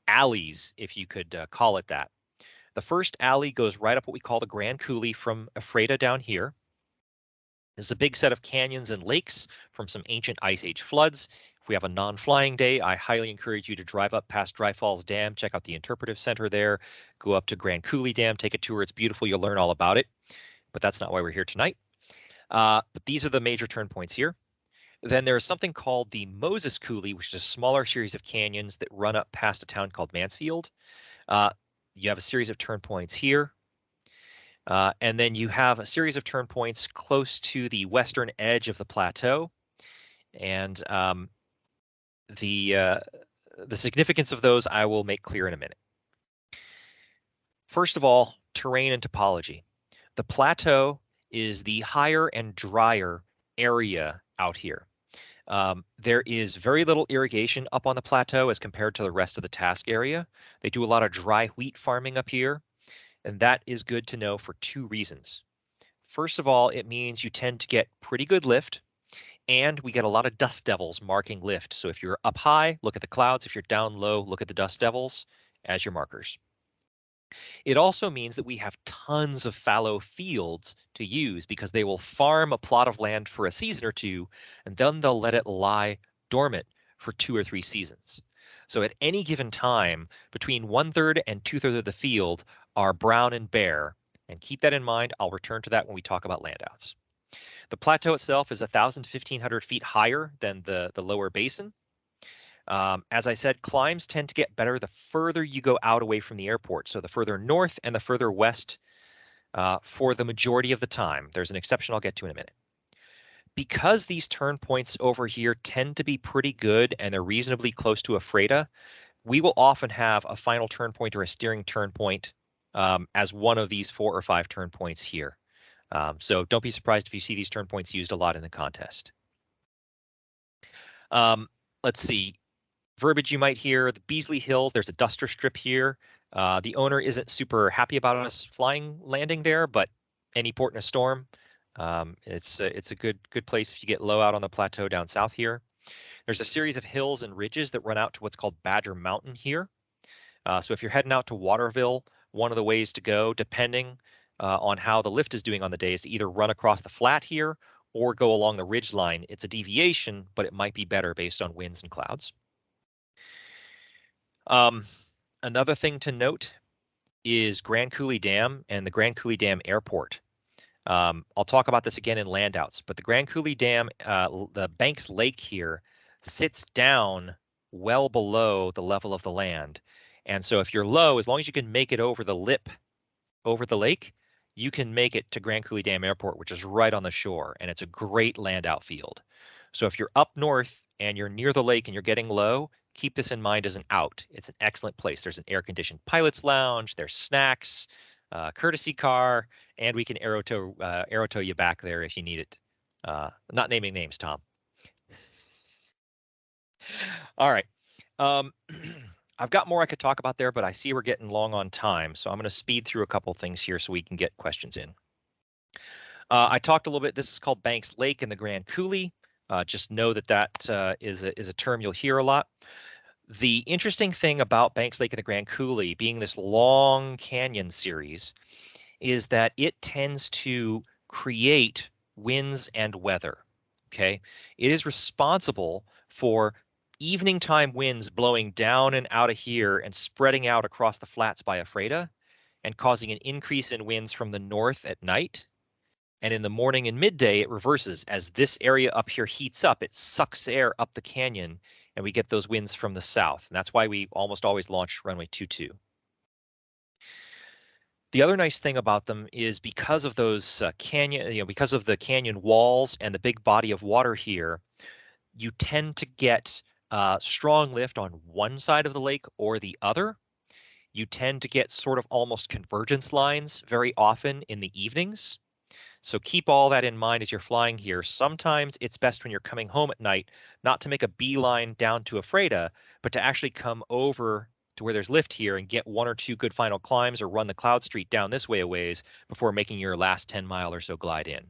S1: alleys, if you could call it that. The first alley goes right up what we call the Grand Coulee from Ephrata down here. This is a big set of canyons and lakes from some ancient Ice Age floods. If we have a non-flying day, I highly encourage you to drive up past Dry Falls Dam, check out the interpretive center there, go up to Grand Coulee Dam, take a tour. It's beautiful. You'll learn all about it, but that's not why we're here tonight. But these are the major turn points here. Then there's something called the Moses Coulee, which is a smaller series of canyons that run up past a town called Mansfield. You have a series of turn points here. And then you have a series of turn points close to the western edge of the plateau. And the significance of those I will make clear in a minute. First of all, terrain and topology. The plateau is the higher and drier area out here. There is very little irrigation up on the plateau as compared to the rest of the task area. They do a lot of dry wheat farming up here, and that is good to know for two reasons. First of all, it means you tend to get pretty good lift, and we get a lot of dust devils marking lift. So if you're up high, look at the clouds. If you're down low, look at the dust devils as your markers. It also means that we have tons of fallow fields to use because they will farm a plot of land for a season or two, and then they'll let it lie dormant for 2 or 3 seasons. So at any given time, between 1/3 and 2/3 of the field are brown and bare. And keep that in mind. I'll return to that when we talk about landouts. The plateau itself is 1,000 to 1,500 feet higher than the lower basin. As I said, climbs tend to get better the further you go out away from the airport. So the further north and the further west for the majority of the time. There's an exception I'll get to in a minute. Because these turn points over here tend to be pretty good and they're reasonably close to Ephrata, we will often have a final turn point or a steering turn point as one of these 4 or 5 turn points here. So don't be surprised if you see these turn points used a lot in the contest. Let's see. Verbiage you might hear, the Beasley Hills, there's a duster strip here. The owner isn't super happy about us landing there, but any port in a storm, it's a good place if you get low out on the plateau down south here. There's a series of hills and ridges that run out to what's called Badger Mountain here. So if you're heading out to Waterville, one of the ways to go, depending on how the lift is doing on the day, is to either run across the flat here or go along the ridge line. It's a deviation, but it might be better based on winds and clouds. Another thing to note is Grand Coulee Dam and the Grand Coulee Dam Airport. I'll talk about this again in landouts, but the Grand Coulee Dam, the Banks Lake here, sits down well below the level of the land. And so if you're low, as long as you can make it over the lip over the lake, you can make it to Grand Coulee Dam Airport, which is right on the shore, and it's a great land outfield. So if you're up north and you're near the lake and you're getting low, keep this in mind as an out. It's an excellent place. There's an air-conditioned pilot's lounge, there's snacks, courtesy car, and we can aero tow you back there if you need it. Not naming names, Tom. All right. I've got more I could talk about there, but I see we're getting long on time, so I'm going to speed through a couple things here so we can get questions in. I talked a little bit. This is called Banks Lake in the Grand Coulee. Just know that is a term you'll hear a lot. The interesting thing about Banks Lake and the Grand Coulee being this long canyon series is that it tends to create winds and weather. Okay, it is responsible for evening time winds blowing down and out of here and spreading out across the flats by Ephrata and causing an increase in winds from the north at night. And in the morning and midday, it reverses. As this area up here heats up, it sucks air up the canyon, and we get those winds from the south. And that's why we almost always launch runway 22. The other nice thing about them is because of those because of the canyon walls and the big body of water here, you tend to get strong lift on one side of the lake or the other. You tend to get sort of almost convergence lines very often in the evenings. So keep all that in mind as you're flying here. Sometimes it's best when you're coming home at night not to make a beeline down to Ephrata, but to actually come over to where there's lift here and get 1 or 2 good final climbs or run the Cloud Street down this way a ways before making your last 10-mile or so glide in.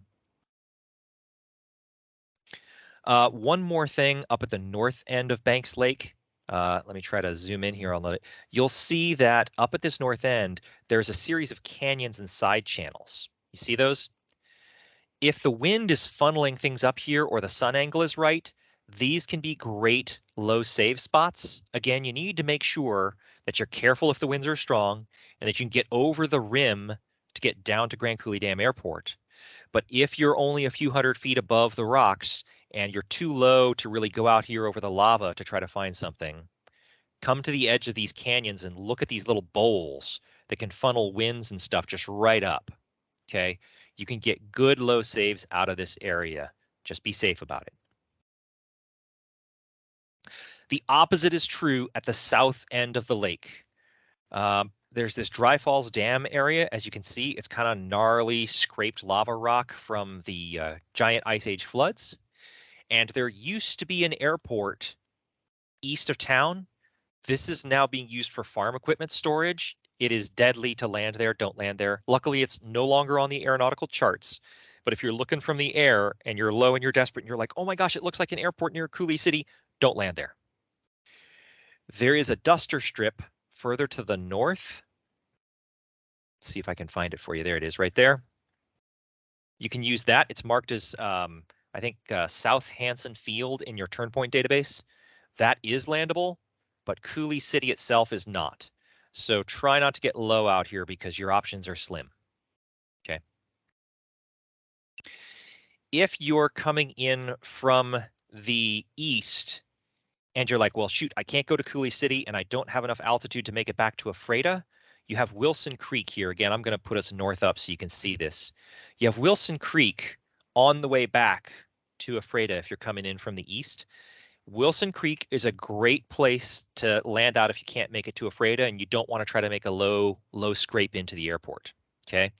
S1: One more thing up at the north end of Banks Lake. Let me try to zoom in here on it. You'll see that up at this north end, there's a series of canyons and side channels. You see those? If the wind is funneling things up here or the sun angle is right, these can be great low save spots. Again, you need to make sure that you're careful if the winds are strong and that you can get over the rim to get down to Grand Coulee Dam Airport. But if you're only a few hundred feet above the rocks and you're too low to really go out here over the lava to try to find something, come to the edge of these canyons and look at these little bowls that can funnel winds and stuff just right up. Okay, you can get good low saves out of this area. Just be safe about it. The opposite is true at the south end of the lake. There's this Dry Falls Dam area. As you can see, it's kind of gnarly, scraped lava rock from the giant Ice Age floods. And there used to be an airport east of town. This is now being used for farm equipment storage. It is deadly to land there. Don't land there. Luckily, it's no longer on the aeronautical charts. But if you're looking from the air and you're low and you're desperate and you're like, oh my gosh, it looks like an airport near Coulee City, don't land there. There is a duster strip further to the north Let's see if I can find it for you. There it is right there. You can use that. It's marked as, I think, South Hanson Field in your turn point database. That is landable, but Cooley City itself is not. So try not to get low out here because your options are slim. Okay. If you're coming in from the east and you're like, well, shoot, I can't go to Cooley City and I don't have enough altitude to make it back to Ephrata, you have Wilson Creek here. Again, I'm going to put us north up so you can see this. You have Wilson Creek on the way back to Ephrata if you're coming in from the east. Wilson Creek is a great place to land out if you can't make it to Ephrata and you don't want to try to make a low scrape into the airport. Okay.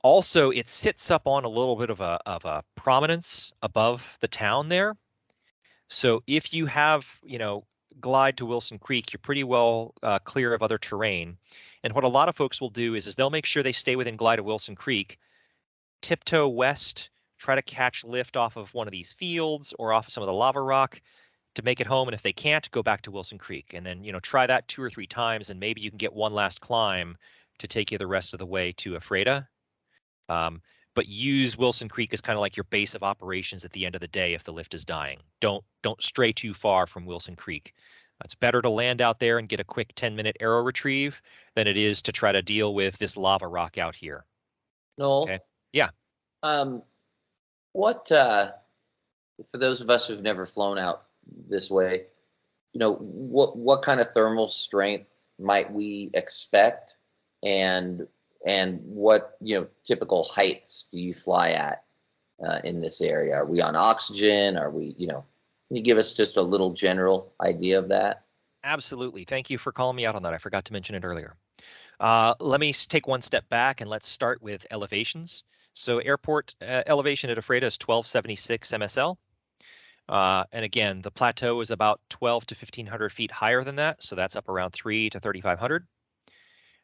S1: Also, it sits up on a little bit of a prominence above the town there. So if you have, glide to Wilson Creek, you're pretty well clear of other terrain. And what a lot of folks will do is they'll make sure they stay within glide of Wilson Creek, tiptoe west, try to catch lift off of one of these fields or off of some of the lava rock to make it home. And if they can't, go back to Wilson Creek and then, try that 2 or 3 times and maybe you can get one last climb to take you the rest of the way to Ephrata. But use Wilson Creek as kind of like your base of operations at the end of the day if the lift is dying. Don't stray too far from Wilson Creek. It's better to land out there and get a quick 10-minute aero retrieve than it is to try to deal with this lava rock out here.
S6: Noel?
S1: Okay. Yeah.
S6: What for those of us who've never flown out this way, what kind of thermal strength might we expect, and what typical heights do you fly at in this area? Are we on oxygen? Are we, can you give us just a little general idea of that?
S1: Absolutely. Thank you for calling me out on that. I forgot to mention it earlier. Let me take one step back and let's start with elevations. So airport elevation at Ephrata is 1276 MSL. And again, the plateau is about 12 to 1500 feet higher than that. So that's up around 3 to 3500.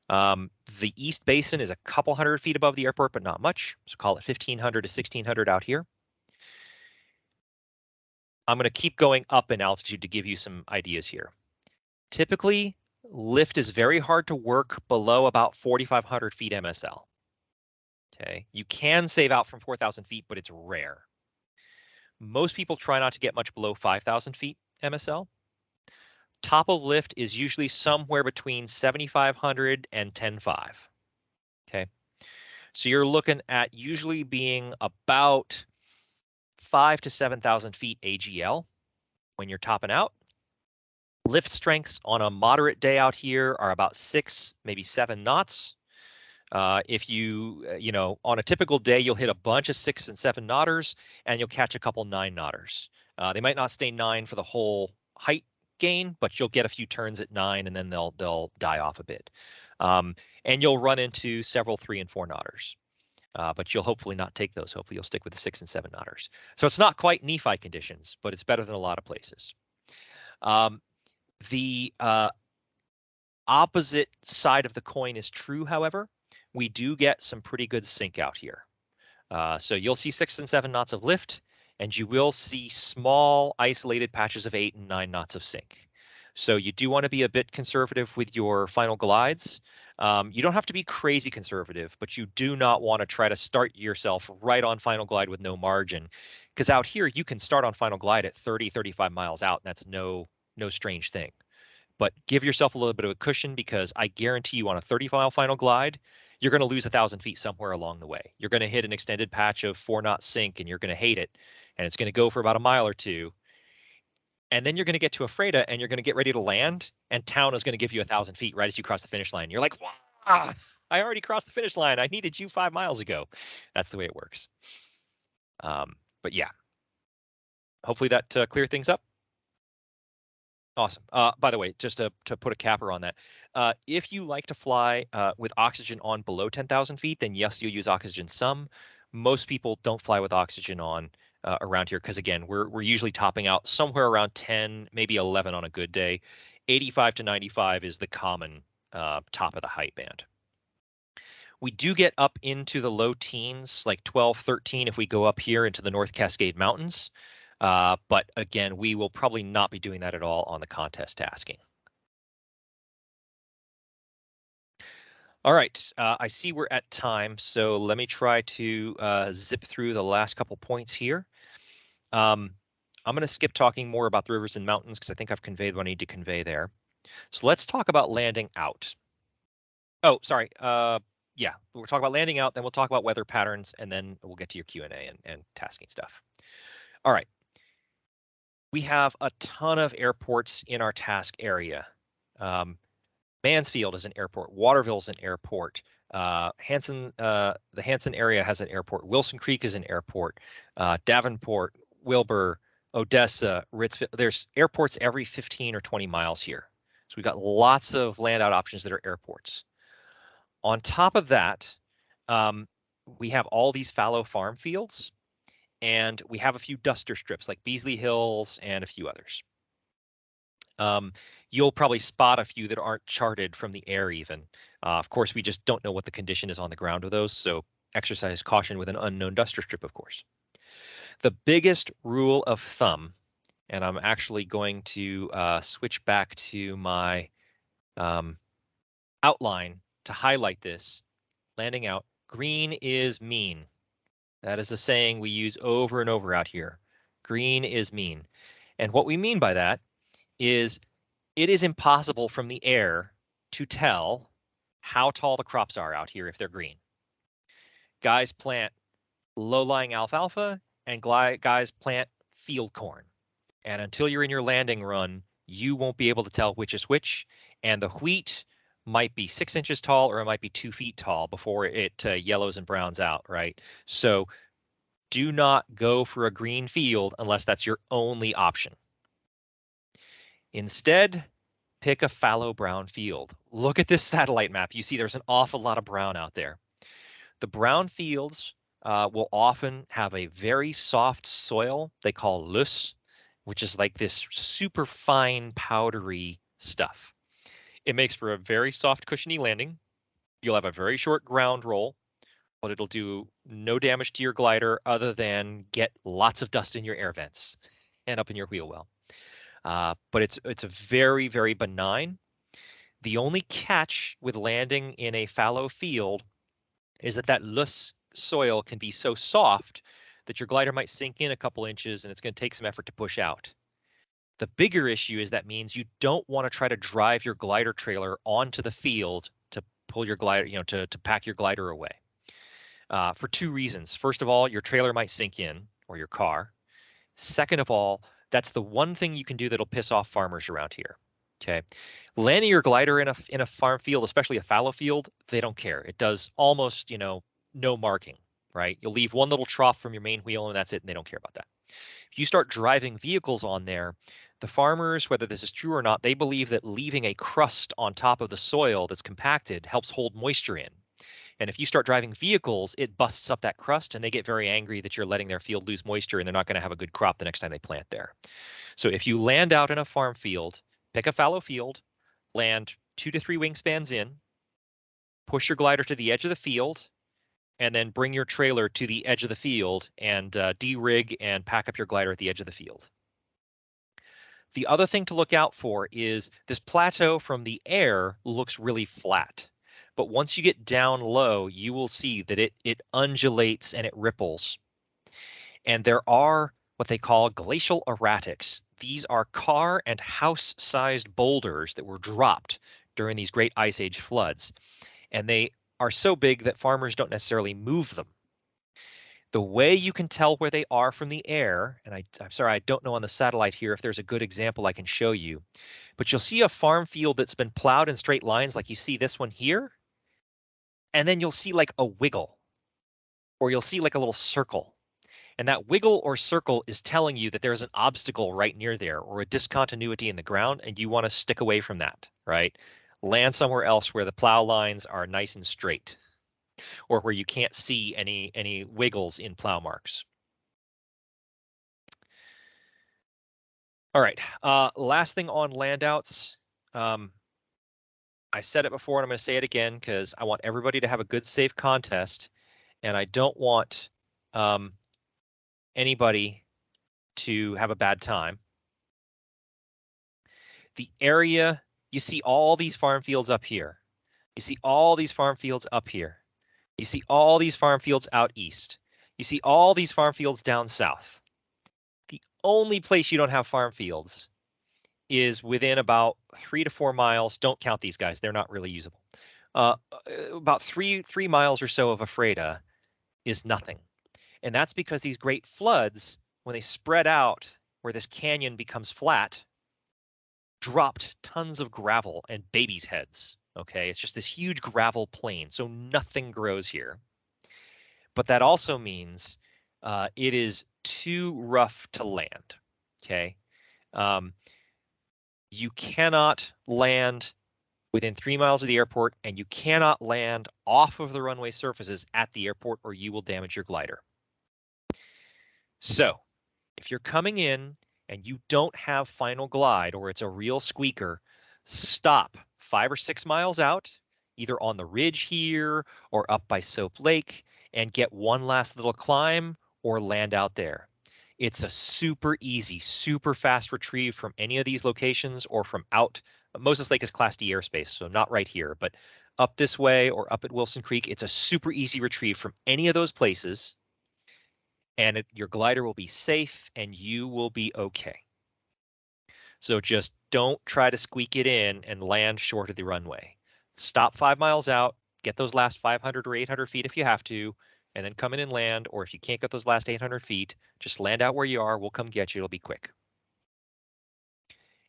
S1: The East Basin is a couple hundred feet above the airport, but not much. So call it 1500 to 1600 out here. I'm going to keep going up in altitude to give you some ideas here. Typically, lift is very hard to work below about 4,500 feet MSL. Okay, you can save out from 4,000 feet, but it's rare. Most people try not to get much below 5,000 feet MSL. Top of lift is usually somewhere between 7,500 and 10.5. Okay, so you're looking at usually being about 5,000 to 7,000 feet AGL when you're topping out. Lift strengths on a moderate day out here are about 6, maybe 7 knots. If you, on a typical day, you'll hit a bunch of 6 and 7 knotters and you'll catch a couple 9 knotters. They might not stay 9 for the whole height gain, but you'll get a few turns at 9 and then they'll die off a bit. And you'll run into several 3 and 4 knotters. But you'll hopefully not take those. Hopefully you'll stick with the 6 and 7 knotters. So it's not quite Nephi conditions, but it's better than a lot of places. The opposite side of the coin is true, however. We do get some pretty good sink out here. So you'll see 6 and 7 knots of lift, and you will see small isolated patches of 8 and 9 knots of sink. So you do want to be a bit conservative with your final glides. You don't have to be crazy conservative, but you do not want to try to start yourself right on final glide with no margin. Because out here, you can start on final glide at 30, 35 miles out, and that's no strange thing. But give yourself a little bit of a cushion because I guarantee you on a 30-mile final glide, you're going to lose 1,000 feet somewhere along the way. You're going to hit an extended patch of 4-knot sink and you're going to hate it. And it's going to go for about a mile or two. And then you're going to get to Ephrata and you're going to get ready to land. And town is going to give you 1,000 feet right as you cross the finish line. You're like, wow, I already crossed the finish line. I needed you 5 miles ago. That's the way it works. But yeah, hopefully that cleared things up. Awesome. By the way, just to put a capper on that, if you like to fly with oxygen on below 10,000 feet, then yes, you'll use oxygen some. Most people don't fly with oxygen on around here because, again, we're usually topping out somewhere around 10, maybe 11 on a good day. 85 to 95 is the common top of the height band. We do get up into the low teens, like 12, 13 if we go up here into the North Cascade Mountains. But again, we will probably not be doing that at all on the contest tasking. All right, I see we're at time, so let me try to zip through the last couple points here. I'm going to skip talking more about the rivers and mountains because I think I've conveyed what I need to convey there. So let's talk about landing out. Oh, sorry. Yeah, we'll talk about landing out, then we'll talk about weather patterns, and then we'll get to your Q&A and tasking stuff. All right. We have a ton of airports in our task area. Mansfield is an airport. Waterville is an airport. The Hanson area has an airport. Wilson Creek is an airport. Davenport, Wilbur, Odessa, Ritzville. There's airports every 15 or 20 miles here. So we've got lots of land out options that are airports. On top of that, we have all these fallow farm fields, and we have a few duster strips like Beasley Hills and a few others. You'll probably spot a few that aren't charted from the air even. Of course, we just don't know what the condition is on the ground of those, so exercise caution with an unknown duster strip, of course. The biggest rule of thumb, and I'm actually going to switch back to my outline to highlight this, landing out, green is mean. That is a saying we use over and over out here. Green is mean. And what we mean by that is it is impossible from the air to tell how tall the crops are out here if they're green. Guys plant low-lying alfalfa and guys plant field corn. And until you're in your landing run, you won't be able to tell which is which. And the wheat might be 6 inches tall or it might be 2 feet tall before it yellows and browns out, right? So do not go for a green field unless that's your only option. Instead, pick a fallow brown field. Look at this satellite map. You see there's an awful lot of brown out there. The brown fields will often have a very soft soil they call loess, which is like this super fine powdery stuff. It makes for a very soft, cushiony landing. You'll have a very short ground roll, but it'll do no damage to your glider other than get lots of dust in your air vents and up in your wheel well. But it's a very, very benign. The only catch with landing in a fallow field is that loess soil can be so soft that your glider might sink in a couple inches and it's going to take some effort to push out. The bigger issue is that means you don't want to try to drive your glider trailer onto the field to pull your glider, to pack your glider away. For two reasons. First of all, your trailer might sink in, or your car. Second of all, that's the one thing you can do that'll piss off farmers around here. Okay, landing your glider in a farm field, especially a fallow field, they don't care. It does almost, no marking, right? You'll leave one little trough from your main wheel and that's it, and they don't care about that. If you start driving vehicles on there, the farmers, whether this is true or not, they believe that leaving a crust on top of the soil that's compacted helps hold moisture in. And if you start driving vehicles, it busts up that crust and they get very angry that you're letting their field lose moisture and they're not going to have a good crop the next time they plant there. So if you land out in a farm field, pick a fallow field, land 2 to 3 wingspans in, push your glider to the edge of the field, and then bring your trailer to the edge of the field and de-rig and pack up your glider at the edge of the field. The other thing to look out for is this plateau from the air looks really flat. But once you get down low, you will see that it undulates and it ripples. And there are what they call glacial erratics. These are car and house-sized boulders that were dropped during these great ice age floods. And they are so big that farmers don't necessarily move them. The way you can tell where they are from the air, and I'm sorry, I don't know on the satellite here if there's a good example I can show you, but you'll see a farm field that's been plowed in straight lines like you see this one here, and then you'll see like a wiggle, or you'll see like a little circle. And that wiggle or circle is telling you that there's an obstacle right near there or a discontinuity in the ground, and you want to stick away from that, right? Land somewhere else where the plow lines are nice and straight, or where you can't see any wiggles in plow marks. All right, last thing on landouts. I said it before and I'm going to say it again because I want everybody to have a good, safe contest, and I don't want anybody to have a bad time. The area, you see all these farm fields up here. You see all these farm fields up here. You see all these farm fields out east. You see all these farm fields down south. The only place you don't have farm fields is within about 3 to 4 miles. Don't count these guys. They're not really usable. About three miles or so of Ephrata is nothing. And that's because these great floods, when they spread out where this canyon becomes flat, dropped tons of gravel and babies' heads. Okay, it's just this huge gravel plain, so nothing grows here. But that also means it is too rough to land. Okay, you cannot land within 3 miles of the airport, and you cannot land off of the runway surfaces at the airport, or you will damage your glider. So if you're coming in and you don't have final glide, or it's a real squeaker, stop 5 or 6 miles out, either on the ridge here or up by Soap Lake, and get one last little climb or land out there. It's a super easy, super fast retrieve from any of these locations or from out. Moses Lake is Class D airspace, so not right here, but up this way or up at Wilson Creek, it's a super easy retrieve from any of those places. And your glider will be safe and you will be okay. So just don't try to squeak it in and land short of the runway. Stop 5 miles out, get those last 500 or 800 feet if you have to, and then come in and land. Or if you can't get those last 800 feet, just land out where you are. We'll come get you. It'll be quick.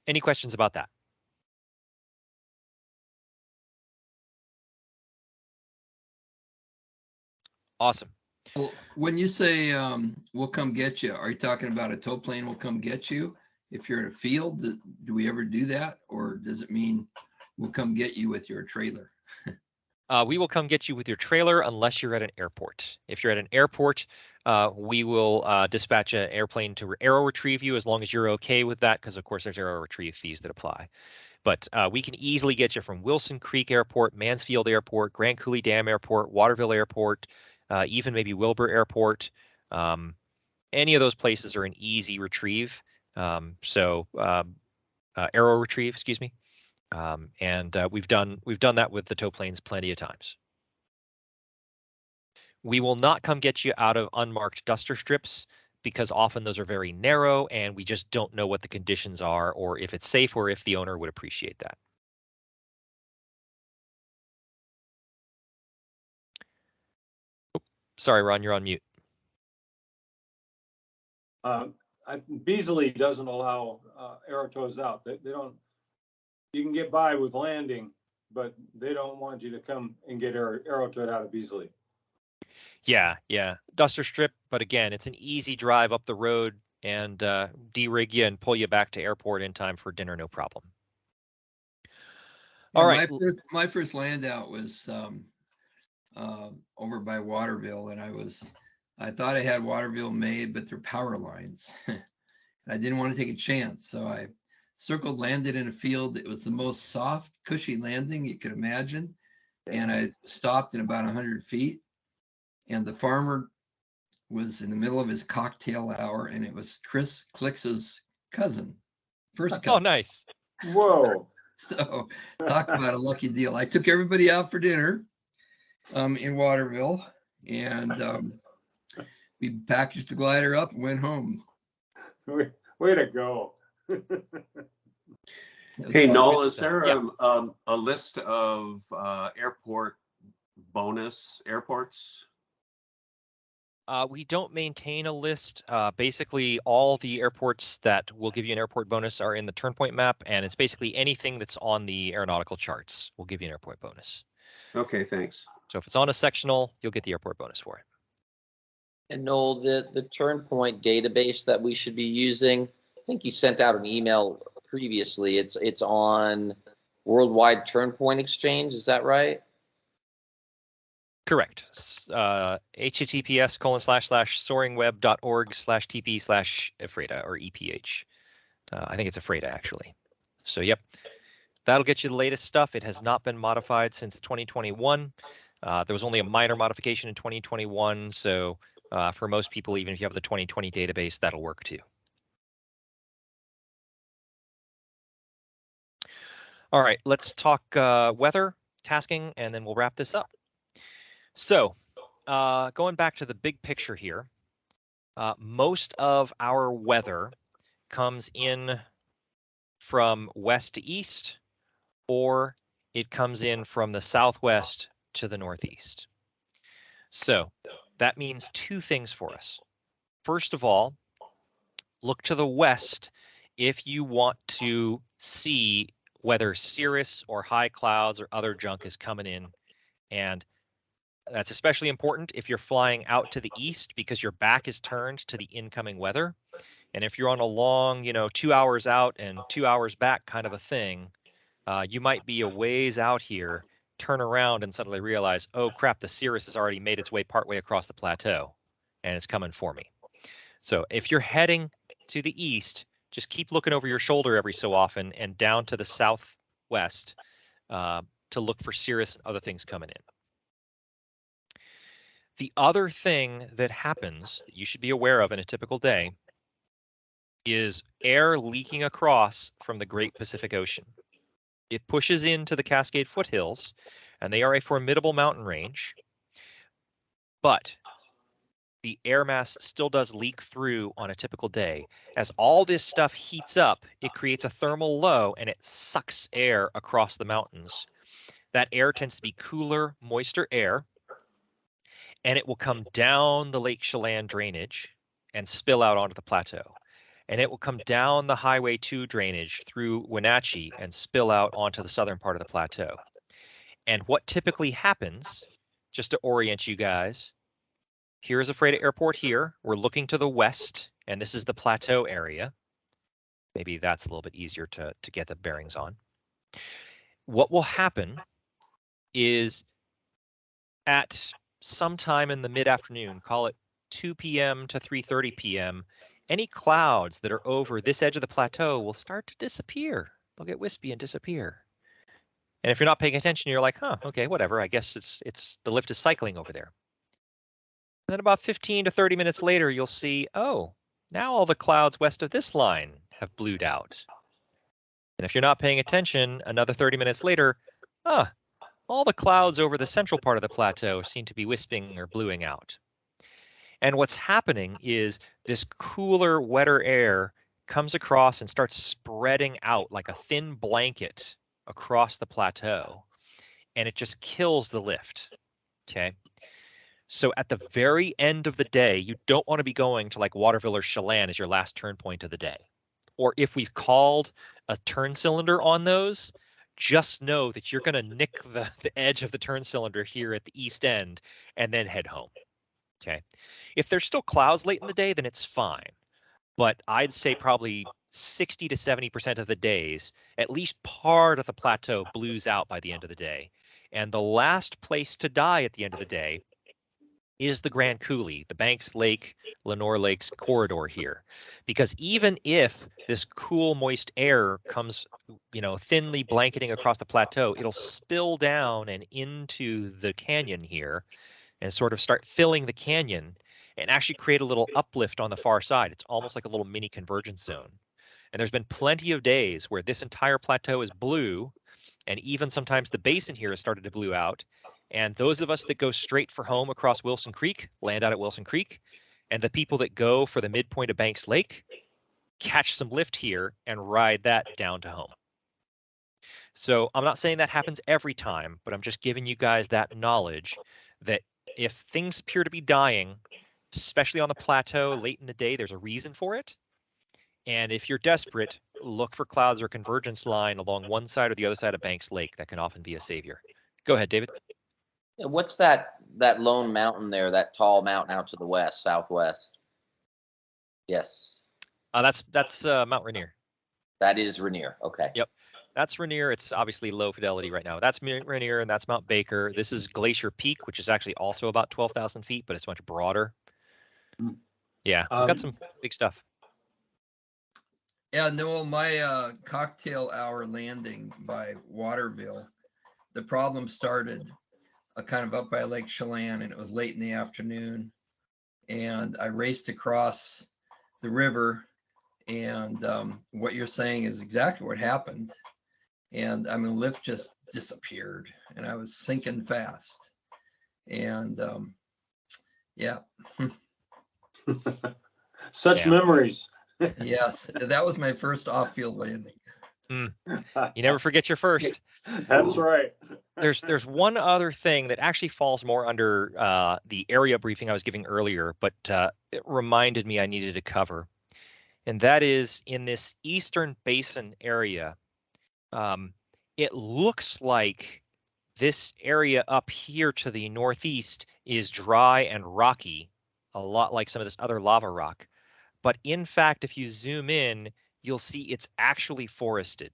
S1: Any questions about that? Awesome.
S7: Well, when you say we'll come get you, are you talking about a tow plane will come get you? If you're in a field, do we ever do that? Or does it mean we'll come get you with your trailer?
S1: We will come get you with your trailer unless you're at an airport. If you're at an airport, we will dispatch an airplane to aero retrieve you as long as you're okay with that, because of course there's aero retrieve fees that apply. But we can easily get you from Wilson Creek Airport, Mansfield Airport, Grand Coulee Dam Airport, Waterville Airport, even maybe Wilbur Airport. Any of those places are an easy retrieve. Aero retrieve, excuse me. And we've done that with the tow planes plenty of times. We will not come get you out of unmarked duster strips because often those are very narrow and we just don't know what the conditions are or if it's safe or if the owner would appreciate that. Oh, sorry, Ron, you're on mute.
S2: Beasley doesn't allow aero tows out. They don't. You can get by with landing, but they don't want you to come and get aero towed out of Beasley.
S1: Yeah. Duster strip, but again, it's an easy drive up the road and de-rig you and pull you back to airport in time for dinner, no problem.
S7: Yeah,
S1: all right.
S7: My first land out was over by Waterville, and I thought I had Waterville made, but they're power lines. I didn't want to take a chance, so I circled, landed in a field. It was the most soft, cushy landing you could imagine. And I stopped in about 100 feet. And the farmer was in the middle of his cocktail hour, and it was Chris Clix's cousin, first cousin.
S1: Oh, nice.
S2: Whoa.
S7: So talk about a lucky deal. I took everybody out for dinner in Waterville, and we packaged the glider up and went home.
S2: Way to go.
S4: Hey, Noel, is
S1: stuff.
S4: there
S1: Yeah.
S4: a list of airport bonus airports?
S1: We don't maintain a list. Basically, all the airports that will give you an airport bonus are in the Turnpoint map, and it's basically anything that's on the aeronautical charts will give you an airport bonus.
S4: Okay, thanks.
S1: So if it's on a sectional, you'll get the airport bonus for it.
S6: And Noel, the Turnpoint database that we should be using, I think you sent out an email previously. It's on Worldwide Turnpoint Exchange. Is that right?
S1: Correct. https://soaringweb.org/tp/Ephrata or EPH. I think it's Ephrata actually. So yep, that'll get you the latest stuff. It has not been modified since 2021. There was only a minor modification in 2021. So for most people, even if you have the 2020 database, that'll work too. All right, let's talk weather. tasking, and then we'll wrap this up. So going back to the big picture here, most of our weather comes in from west to east, or it comes in from the southwest to the northeast. So that means two things for us. First of all, look to the west if you want to see whether cirrus or high clouds or other junk is coming in. And that's especially important if you're flying out to the east because your back is turned to the incoming weather. And if you're on a long, 2 hours out and 2 hours back kind of a thing, you might be a ways out here, turn around and suddenly realize, oh crap, the cirrus has already made its way partway across the plateau and it's coming for me. So if you're heading to the east, just keep looking over your shoulder every so often and down to the southwest to look for cirrus and other things coming in. The other thing that happens that you should be aware of in a typical day is air leaking across from the Great Pacific Ocean. It pushes into the Cascade foothills, and they are a formidable mountain range, but the air mass still does leak through on a typical day. As all this stuff heats up, it creates a thermal low and it sucks air across the mountains. That air tends to be cooler, moister air, and it will come down the Lake Chelan drainage and spill out onto the plateau. And it will come down the Highway 2 drainage through Wenatchee and spill out onto the southern part of the plateau. And what typically happens, just to orient you guys, here is Ephrata Airport here. We're looking to the west, and this is the plateau area. Maybe that's a little bit easier to get the bearings on. What will happen is at sometime in the mid-afternoon, call it 2 p.m. to 3:30 p.m., any clouds that are over this edge of the plateau will start to disappear. They'll get wispy and disappear. And if you're not paying attention, you're like, huh, okay, whatever. I guess it's the lift is cycling over there. And then about 15 to 30 minutes later, you'll see, oh, now all the clouds west of this line have blued out. And if you're not paying attention, another 30 minutes later, all the clouds over the central part of the plateau seem to be wisping or bluing out. And what's happening is this cooler, wetter air comes across and starts spreading out like a thin blanket across the plateau, and it just kills the lift, okay? So at the very end of the day, you don't want to be going to like Waterville or Chelan as your last turn point of the day. Or if we've called a turn cylinder on those, just know that you're going to nick the edge of the turn cylinder here at the east end and then head home, okay? If there's still clouds late in the day, then it's fine. But I'd say probably 60 to 70% of the days, at least part of the plateau blues out by the end of the day. And the last place to die at the end of the day is the Grand Coulee, the Banks Lake, Lenore Lakes corridor here. Because even if this cool, moist air comes, thinly blanketing across the plateau, it'll spill down and into the canyon here and sort of start filling the canyon and actually create a little uplift on the far side. It's almost like a little mini convergence zone. And there's been plenty of days where this entire plateau is blue, and even sometimes the basin here has started to blue out. And those of us that go straight for home across Wilson Creek land out at Wilson Creek, and the people that go for the midpoint of Banks Lake catch some lift here and ride that down to home. So I'm not saying that happens every time, but I'm just giving you guys that knowledge that if things appear to be dying, especially on the plateau late in the day, there's a reason for it. And if you're desperate, look for clouds or convergence line along one side or the other side of Banks Lake. That can often be a savior. Go ahead, David.
S6: What's that lone mountain there, that tall mountain out to the west, southwest? Yes.
S1: That's Mount Rainier.
S6: That is Rainier. Okay.
S1: Yep. That's Rainier. It's obviously low fidelity right now. That's Rainier and that's Mount Baker. This is Glacier Peak, which is actually also about 12,000 feet, but it's much broader. Yeah, we've got some big stuff.
S7: Yeah, Noel, my cocktail hour landing by Waterville, the problem started kind of up by Lake Chelan, and it was late in the afternoon. And I raced across the river, and what you're saying is exactly what happened. And I mean, lift just disappeared, and I was sinking fast. And yeah,
S2: Such
S1: Yeah.
S2: memories.
S7: yes, that was my first off-field landing.
S1: You never forget your first.
S2: That's right.
S1: There's one other thing that actually falls more under the area briefing I was giving earlier, but it reminded me I needed to cover. And that is in this eastern basin area. It looks like this area up here to the northeast is dry and rocky, a lot like some of this other lava rock. But in fact, if you zoom in, you'll see it's actually forested.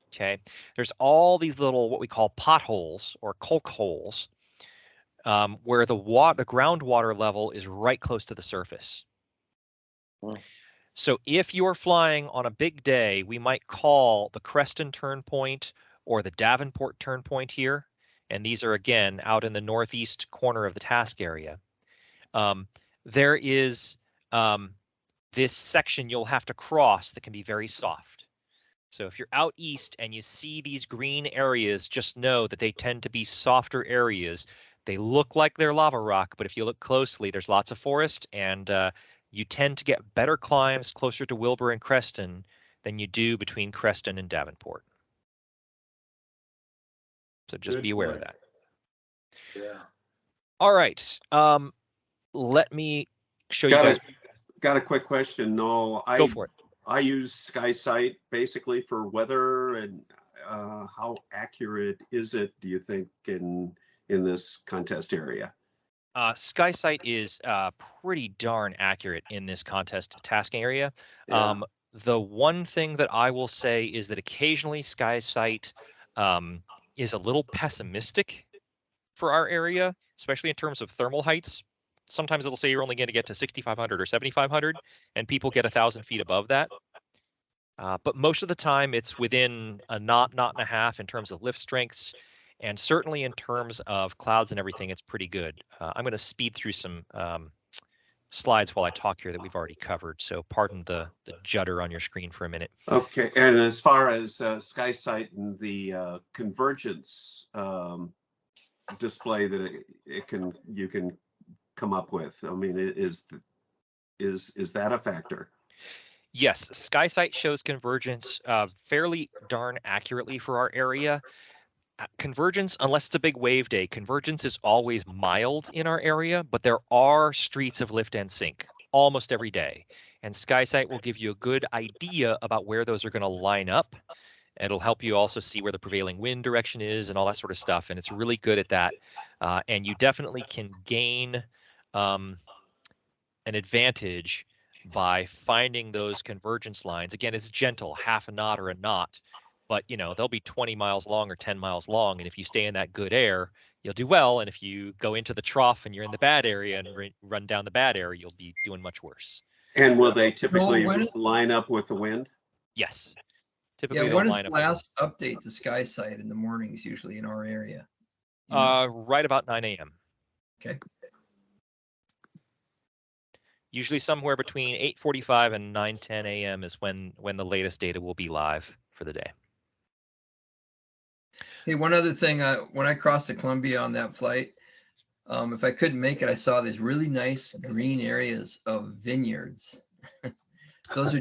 S1: Okay, there's all these little what we call potholes or colk holes where the groundwater level is right close to the surface. So if you're flying on a big day, we might call the Creston turn point or the Davenport turn point here. And these are, again, out in the northeast corner of the task area. There is this section you'll have to cross that can be very soft. So if you're out east and you see these green areas, just know that they tend to be softer areas. They look like they're lava rock, but if you look closely, there's lots of forest, and you tend to get better climbs closer to Wilbur and Creston than you do between Creston and Davenport. So just
S2: Good
S1: be aware of
S2: point.
S1: that.
S2: Yeah.
S1: All right. Let me show you guys.
S4: Got a quick question. No,
S1: Go for it.
S4: I use SkySight basically for weather, and how accurate is it, do you think, in this contest area?
S1: SkySight is pretty darn accurate in this contest tasking area.
S4: Yeah.
S1: The one thing that I will say is that occasionally SkySight is a little pessimistic for our area, especially in terms of thermal heights. Sometimes it'll say you're only going to get to 6,500 or 7,500, and people get 1,000 feet above that. But most of the time, it's within a knot and a half in terms of lift strengths, and certainly in terms of clouds and everything, it's pretty good. I'm going to speed through some slides while I talk here that we've already covered, so pardon the judder on your screen for a minute.
S4: Okay, and as far as SkySight and the convergence display that you can come up with, I mean, is that a factor?
S1: Yes, SkySight shows convergence fairly darn accurately for our area. Convergence, unless it's a big wave day, convergence is always mild in our area, but there are streets of lift and sink almost every day. And SkySight will give you a good idea about where those are going to line up. It'll help you also see where the prevailing wind direction is and all that sort of stuff. And it's really good at that. And you definitely can gain an advantage by finding those convergence lines. Again, it's gentle, half a knot or a knot, but they'll be 20 miles long or 10 miles long. And if you stay in that good air, you'll do well. And if you go into the trough and you're in the bad area and run down the bad area, you'll be doing much worse.
S4: And will they typically line up with the wind?
S1: Yes. Typically,
S7: Yeah, when is
S1: line
S7: the
S1: up.
S7: last update to SkySight in the mornings, usually in our area?
S1: Right about 9 a.m.
S7: Okay.
S1: Usually somewhere between 8:45 and 9:10 a.m. is when the latest data will be live for the day.
S7: Hey, one other thing, when I crossed the Columbia on that flight, if I couldn't make it, I saw these really nice green areas of vineyards. Those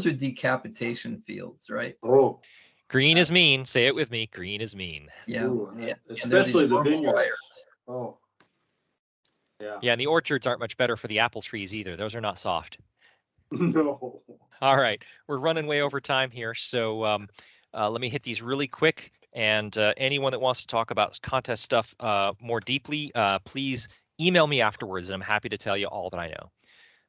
S7: are decapitation fields, right?
S2: Oh,
S1: Green is mean. Say it with me. Green is mean.
S7: Yeah.
S2: ooh,
S7: And
S2: especially the
S7: normal
S2: vineyards.
S7: wires.
S2: Oh, yeah.
S1: Yeah, and the orchards aren't much better for the apple trees either. Those are not soft.
S2: No.
S1: All right, we're running way over time here, so let me hit these really quick. And anyone that wants to talk about contest stuff more deeply, please email me afterwards, and I'm happy to tell you all that I know.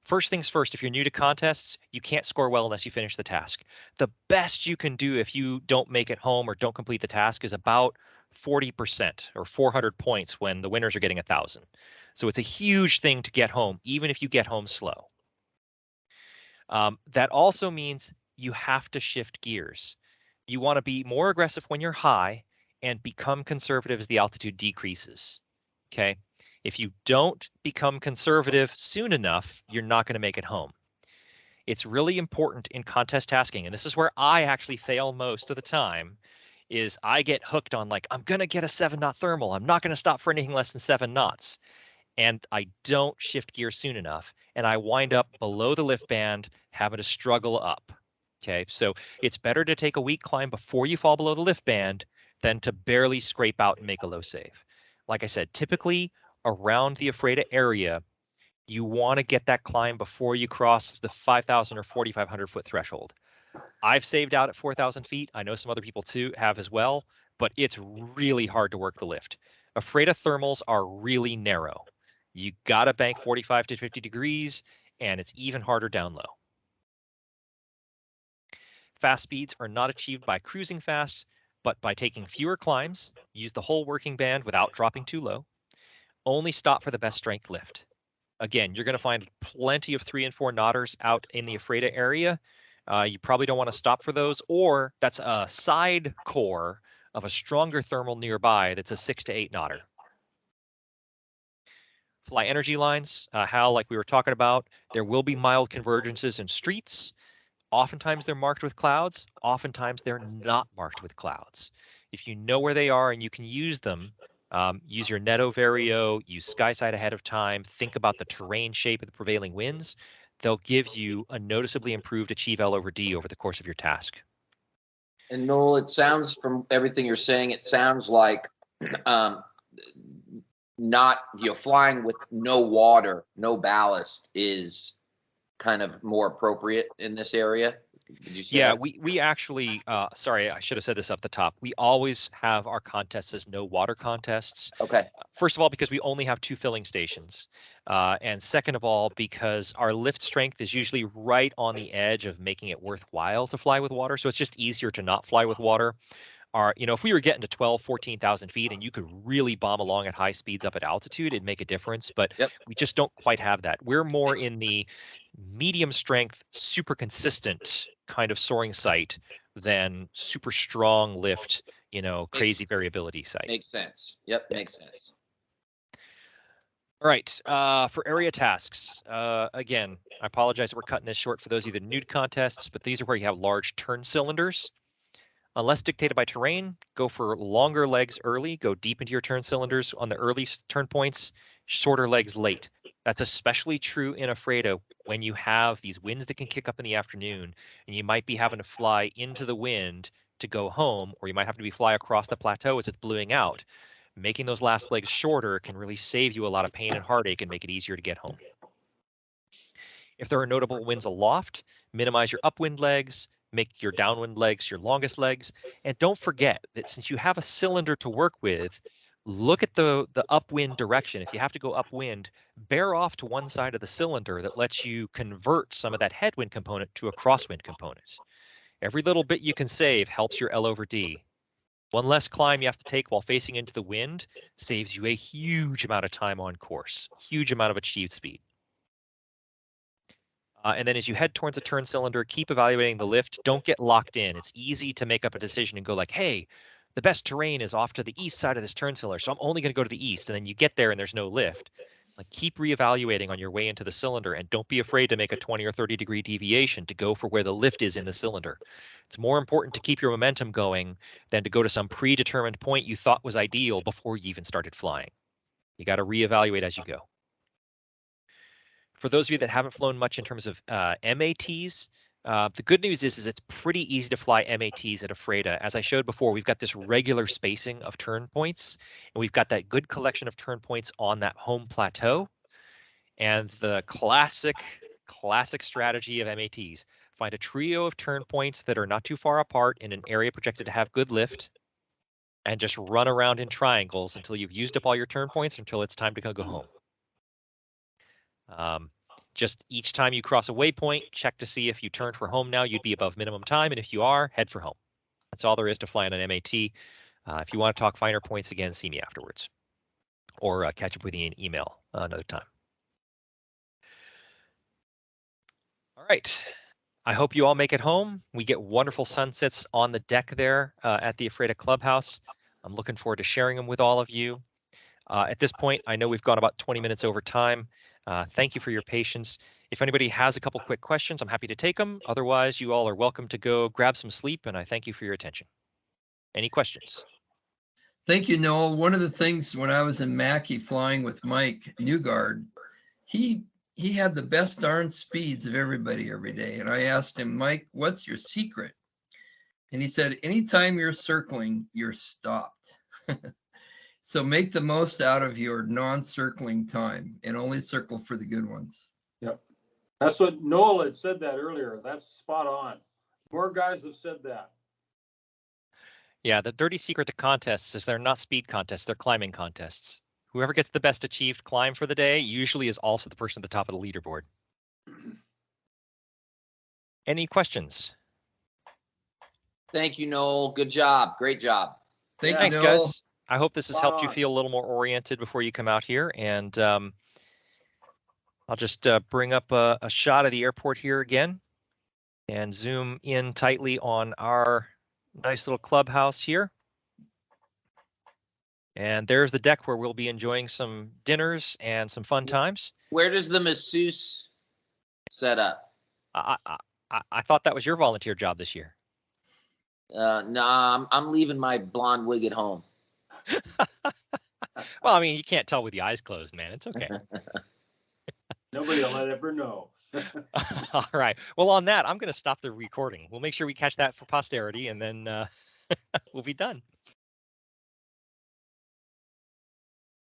S1: First things first, if you're new to contests, you can't score well unless you finish the task. The best you can do if you don't make it home or don't complete the task is about 40% or 400 points when the winners are getting 1,000. So it's a huge thing to get home, even if you get home slow. That also means you have to shift gears. You want to be more aggressive when you're high and become conservative as the altitude decreases. Okay. If you don't become conservative soon enough, you're not going to make it home. It's really important in contest tasking, and this is where I actually fail most of the time, is I get hooked on like, I'm going to get a 7-knot thermal. I'm not going to stop for anything less than 7 knots. And I don't shift gear soon enough. And I wind up below the lift band, having to struggle up. Okay, so it's better to take a weak climb before you fall below the lift band than to barely scrape out and make a low save. Like I said, typically around the Ephrata area, you want to get that climb before you cross the 5,000 or 4,500 foot threshold. I've saved out at 4,000 feet. I know some other people too have as well, but it's really hard to work the lift. Ephrata thermals are really narrow. You got to bank 45 to 50 degrees, and it's even harder down low. Fast speeds are not achieved by cruising fast, but by taking fewer climbs, use the whole working band without dropping too low. Only stop for the best strength lift. Again, you're going to find plenty of 3 and 4 knotters out in the Ephrata area. You probably don't want to stop for those, or that's a side core of a stronger thermal nearby that's a 6 to 8 knotter. Fly energy lines, Hal, like we were talking about, there will be mild convergences in streets. Oftentimes they're marked with clouds. Oftentimes they're not marked with clouds. If you know where they are and you can use them, use your Netto Vario, use SkySight ahead of time, think about the terrain shape of the prevailing winds. They'll give you a noticeably improved achieve L over D over the course of your task.
S6: And Noel, it sounds from everything you're saying, it sounds like not, flying with no water, no ballast is kind of more appropriate in this area. Did you say
S1: Yeah,
S6: that?
S1: we actually, sorry, I should have said this up the top. We always have our contests as no water contests.
S6: Okay.
S1: First of all, because we only have 2 filling stations. And second of all, because our lift strength is usually right on the edge of making it worthwhile to fly with water. So it's just easier to not fly with water. If we were getting to 12, 14,000 feet and you could really bomb along at high speeds up at altitude, it'd make a difference. But
S6: Yep.
S1: we just don't quite have that. We're more in the medium strength, super consistent kind of soaring site than super strong lift, crazy variability site.
S6: Makes sense. Yep,
S1: Yeah.
S6: makes sense.
S1: All right, for area tasks, again, I apologize that we're cutting this short for those of you that are new to contests, but these are where you have large turn cylinders. Unless dictated by terrain, go for longer legs early, go deep into your turn cylinders on the early turn points, shorter legs late. That's especially true in Ephrata when you have these winds that can kick up in the afternoon, and you might be having to fly into the wind to go home, or you might have to fly across the plateau as it's bluing out. Making those last legs shorter can really save you a lot of pain and heartache and make it easier to get home. If there are notable winds aloft, minimize your upwind legs, make your downwind legs your longest legs, and don't forget that since you have a cylinder to work with, look at the upwind direction. If you have to go upwind, bear off to one side of the cylinder that lets you convert some of that headwind component to a crosswind component. Every little bit you can save helps your L over D. One less climb you have to take while facing into the wind saves you a huge amount of time on course, huge amount of achieved speed. And then as you head towards a turn cylinder, keep evaluating the lift. Don't get locked in. It's easy to make up a decision and go like, hey, the best terrain is off to the east side of this turn cylinder, so I'm only going to go to the east. And then you get there and there's no lift. Like, keep reevaluating on your way into the cylinder, and don't be afraid to make a 20 or 30 degree deviation to go for where the lift is in the cylinder. It's more important to keep your momentum going than to go to some predetermined point you thought was ideal before you even started flying. You got to reevaluate as you go. For those of you that haven't flown much in terms of MATs, the good news is it's pretty easy to fly MATs at Ephrata. As I showed before, we've got this regular spacing of turn points, and we've got that good collection of turn points on that home plateau. And the classic strategy of MATs, find a trio of turn points that are not too far apart in an area projected to have good lift, and just run around in triangles until you've used up all your turn points, until it's time to go home. Just each time you cross a waypoint, check to see if you turned for home now, you'd be above minimum time, and if you are, head for home. That's all there is to flying an MAT. If you want to talk finer points again, see me afterwards, or catch up with me in email another time. All right. I hope you all make it home. We get wonderful sunsets on the deck there at the Ephrata Clubhouse. I'm looking forward to sharing them with all of you. At this point, I know we've gone about 20 minutes over time. Thank you for your patience. If anybody has a couple quick questions, I'm happy to take them. Otherwise, you all are welcome to go grab some sleep, and I thank you for your attention. Any questions?
S7: Thank you, Noel. One of the things when I was in Mackey flying with Mike Newgard, he had the best darn speeds of everybody every day. And I asked him, Mike, what's your secret? And he said, anytime you're circling, you're stopped. So make the most out of your non-circling time and only circle for the good ones.
S2: Yep. That's what Noel had said that earlier. That's spot on. More guys have said that.
S1: Yeah, the dirty secret to contests is they're not speed contests, they're climbing contests. Whoever gets the best achieved climb for the day usually is also the person at the top of the leaderboard. Any questions?
S6: Thank you, Noel. Good job. Great job.
S7: Thank
S1: Thanks,
S7: you, Noel.
S1: guys. I hope this has helped you feel a little more oriented before you come out here. And I'll just bring up a shot of the airport here again and zoom in tightly on our nice little clubhouse here. And there's the deck where we'll be enjoying some dinners and some fun times.
S6: Where does the masseuse set up?
S1: I thought that was your volunteer job this year.
S6: Nah, I'm leaving my blonde wig at home.
S1: Well, I mean, you can't tell with the eyes closed, man. It's okay.
S2: Nobody will ever know.
S1: All right. Well, on that, I'm going to stop the recording. We'll make sure we catch that for posterity, and then we'll be done.